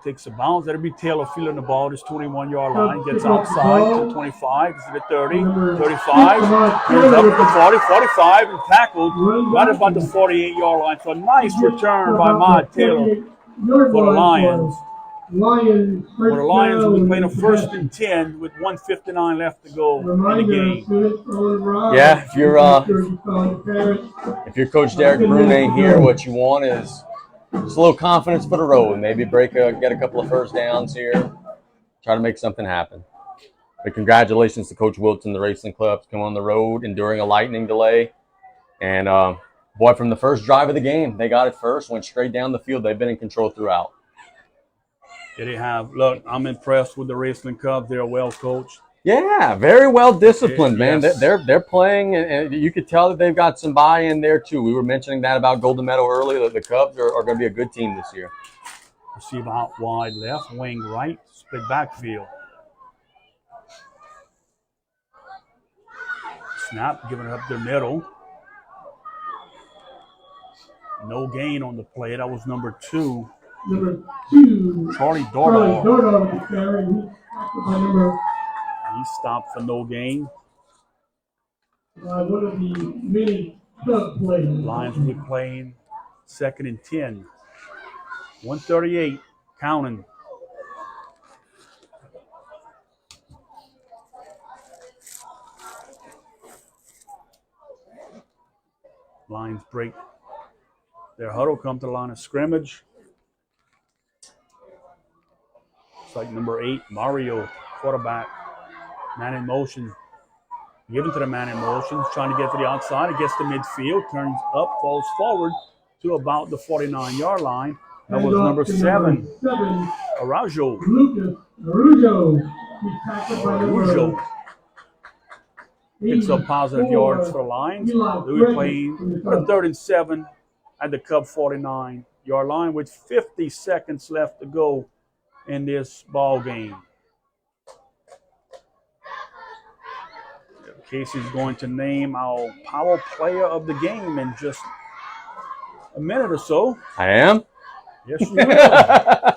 Takes a bounce. That'll be Taylor fielding the ball. This 21-yard line. Gets outside to the 25. Is it the 30? 35. Turns up to the 40. 45 and tackled right about the 48-yard line. So a nice return by Mod Taylor for the Lions. For the Lions will be playing a 1st and 10 with 1:59 left to go in the game. Yeah, if you're Coach Derek Brune here, what you want is just a little confidence for the road. Maybe get a couple of first downs here. Try to make something happen. But congratulations to Coach Wilton, the Raceland Clubs, come on the road enduring a lightning delay. And boy, from the first drive of the game, they got it first, went straight down the field. They've been in control throughout. Yeah, they have. Look, I'm impressed with the Raceland Cubs. They're well coached. Yeah, very well disciplined, man. Yes. They're playing, and you could tell that they've got some buy-in there too. We were mentioning that about Golden Meadow earlier. That the Cubs are going to be a good team this year. Receive out wide left, wing right, split backfield. Snap, giving it up the middle. No gain on the play. That was number 2. Charlie Dordahl. He stopped for no gain. One of the many Cub players. Lions will be playing 2nd and 10. 138, counting. Lions break their huddle, come to the line of scrimmage. It's like number 8, Mario, quarterback. Man in motion. Given to the man in motion, trying to get to the outside. It gets to midfield, turns up, falls forward to about the 49-yard line. That was number 7, Araujo. Lucas Araujo. He's tackled by Araujo number picks up positive yards for the Lions. We're playing for a 3rd and 7 at the Cub 49-yard line with 50 seconds left to go in this ball game. Casey's going to name our power player of the game in just a minute or so. I am? Yes, you will.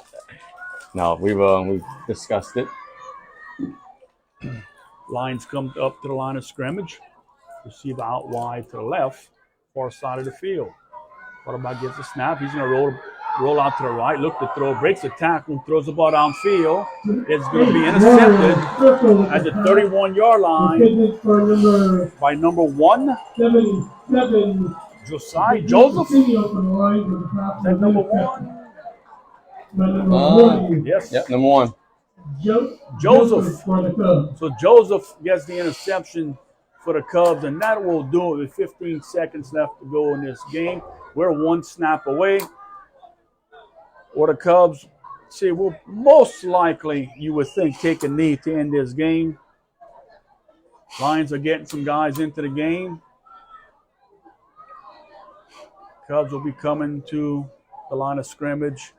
No, we've discussed it. Lions come up to the line of scrimmage. Receiver out wide to the left, far side of the field. Quarterback gets a snap. He's going to roll out to the right. Look to throw. Breaks the tackle. Throws the ball downfield. It's going to be intercepted at the 31-yard line by number 1, 77. Josiah Joseph. Is that number 1? Yes. Yep, number 1. Joseph. So Joseph gets the interception for the Cubs, and that will do it with 15 seconds left to go in this game. We're 1 snap away. Or the Cubs, will most likely, you would think, take a knee to end this game. Lions are getting some guys into the game. Cubs will be coming to the line of scrimmage.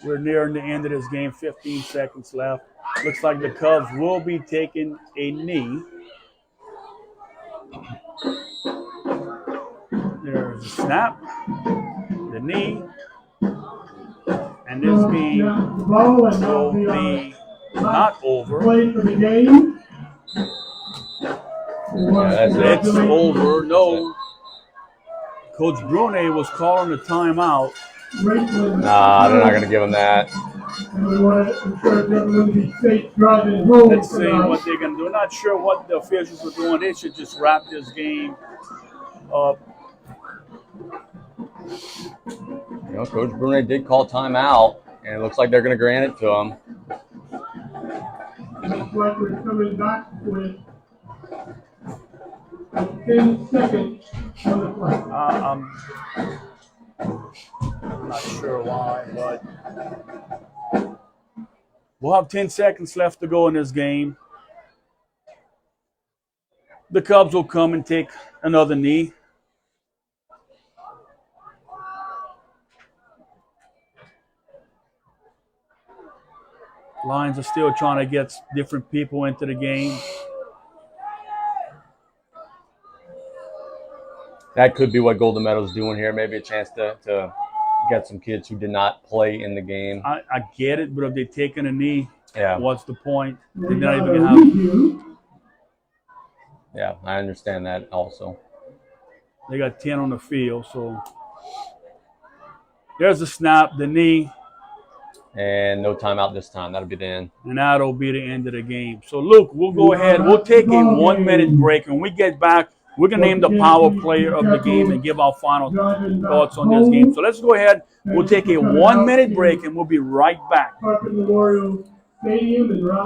We're nearing the end of this game, 15 seconds left. Looks like the Cubs will be taking a knee. There's a snap, the knee, and this game will be not over. Play for the game. It's over. No. Coach Brune was calling a timeout. Nah, they're not going to give him that. And we want to encourage everyone to be safe driving home. Let's see what they're going to do. I'm not sure what the officials are doing. They should just wrap this game up. You know, Coach Brune did call timeout, and it looks like they're going to grant it to him. Looks like we're coming back with 10 seconds on the clock. I'm not sure why, but we'll have 10 seconds left to go in this game. The Cubs will come and take another knee. Lions are still trying to get different people into the game. That could be what Golden Meadow's doing here. Maybe a chance to get some kids who did not play in the game. I get it, but if they're taking a knee, Yeah. what's the point? They're not even going to have. Yeah, I understand that also. They got 10 on the field, so there's the snap, the knee, And no timeout this time. That'll be the end. and that'll be the end of the game. So, Luke, we'll go ahead. We'll take a 1-minute break. And when we get back, we're going to name the power player of the game and give our final thoughts on this game. So let's go ahead. We'll take a 1-minute break, and we'll be right back. Park at Memorial Stadium and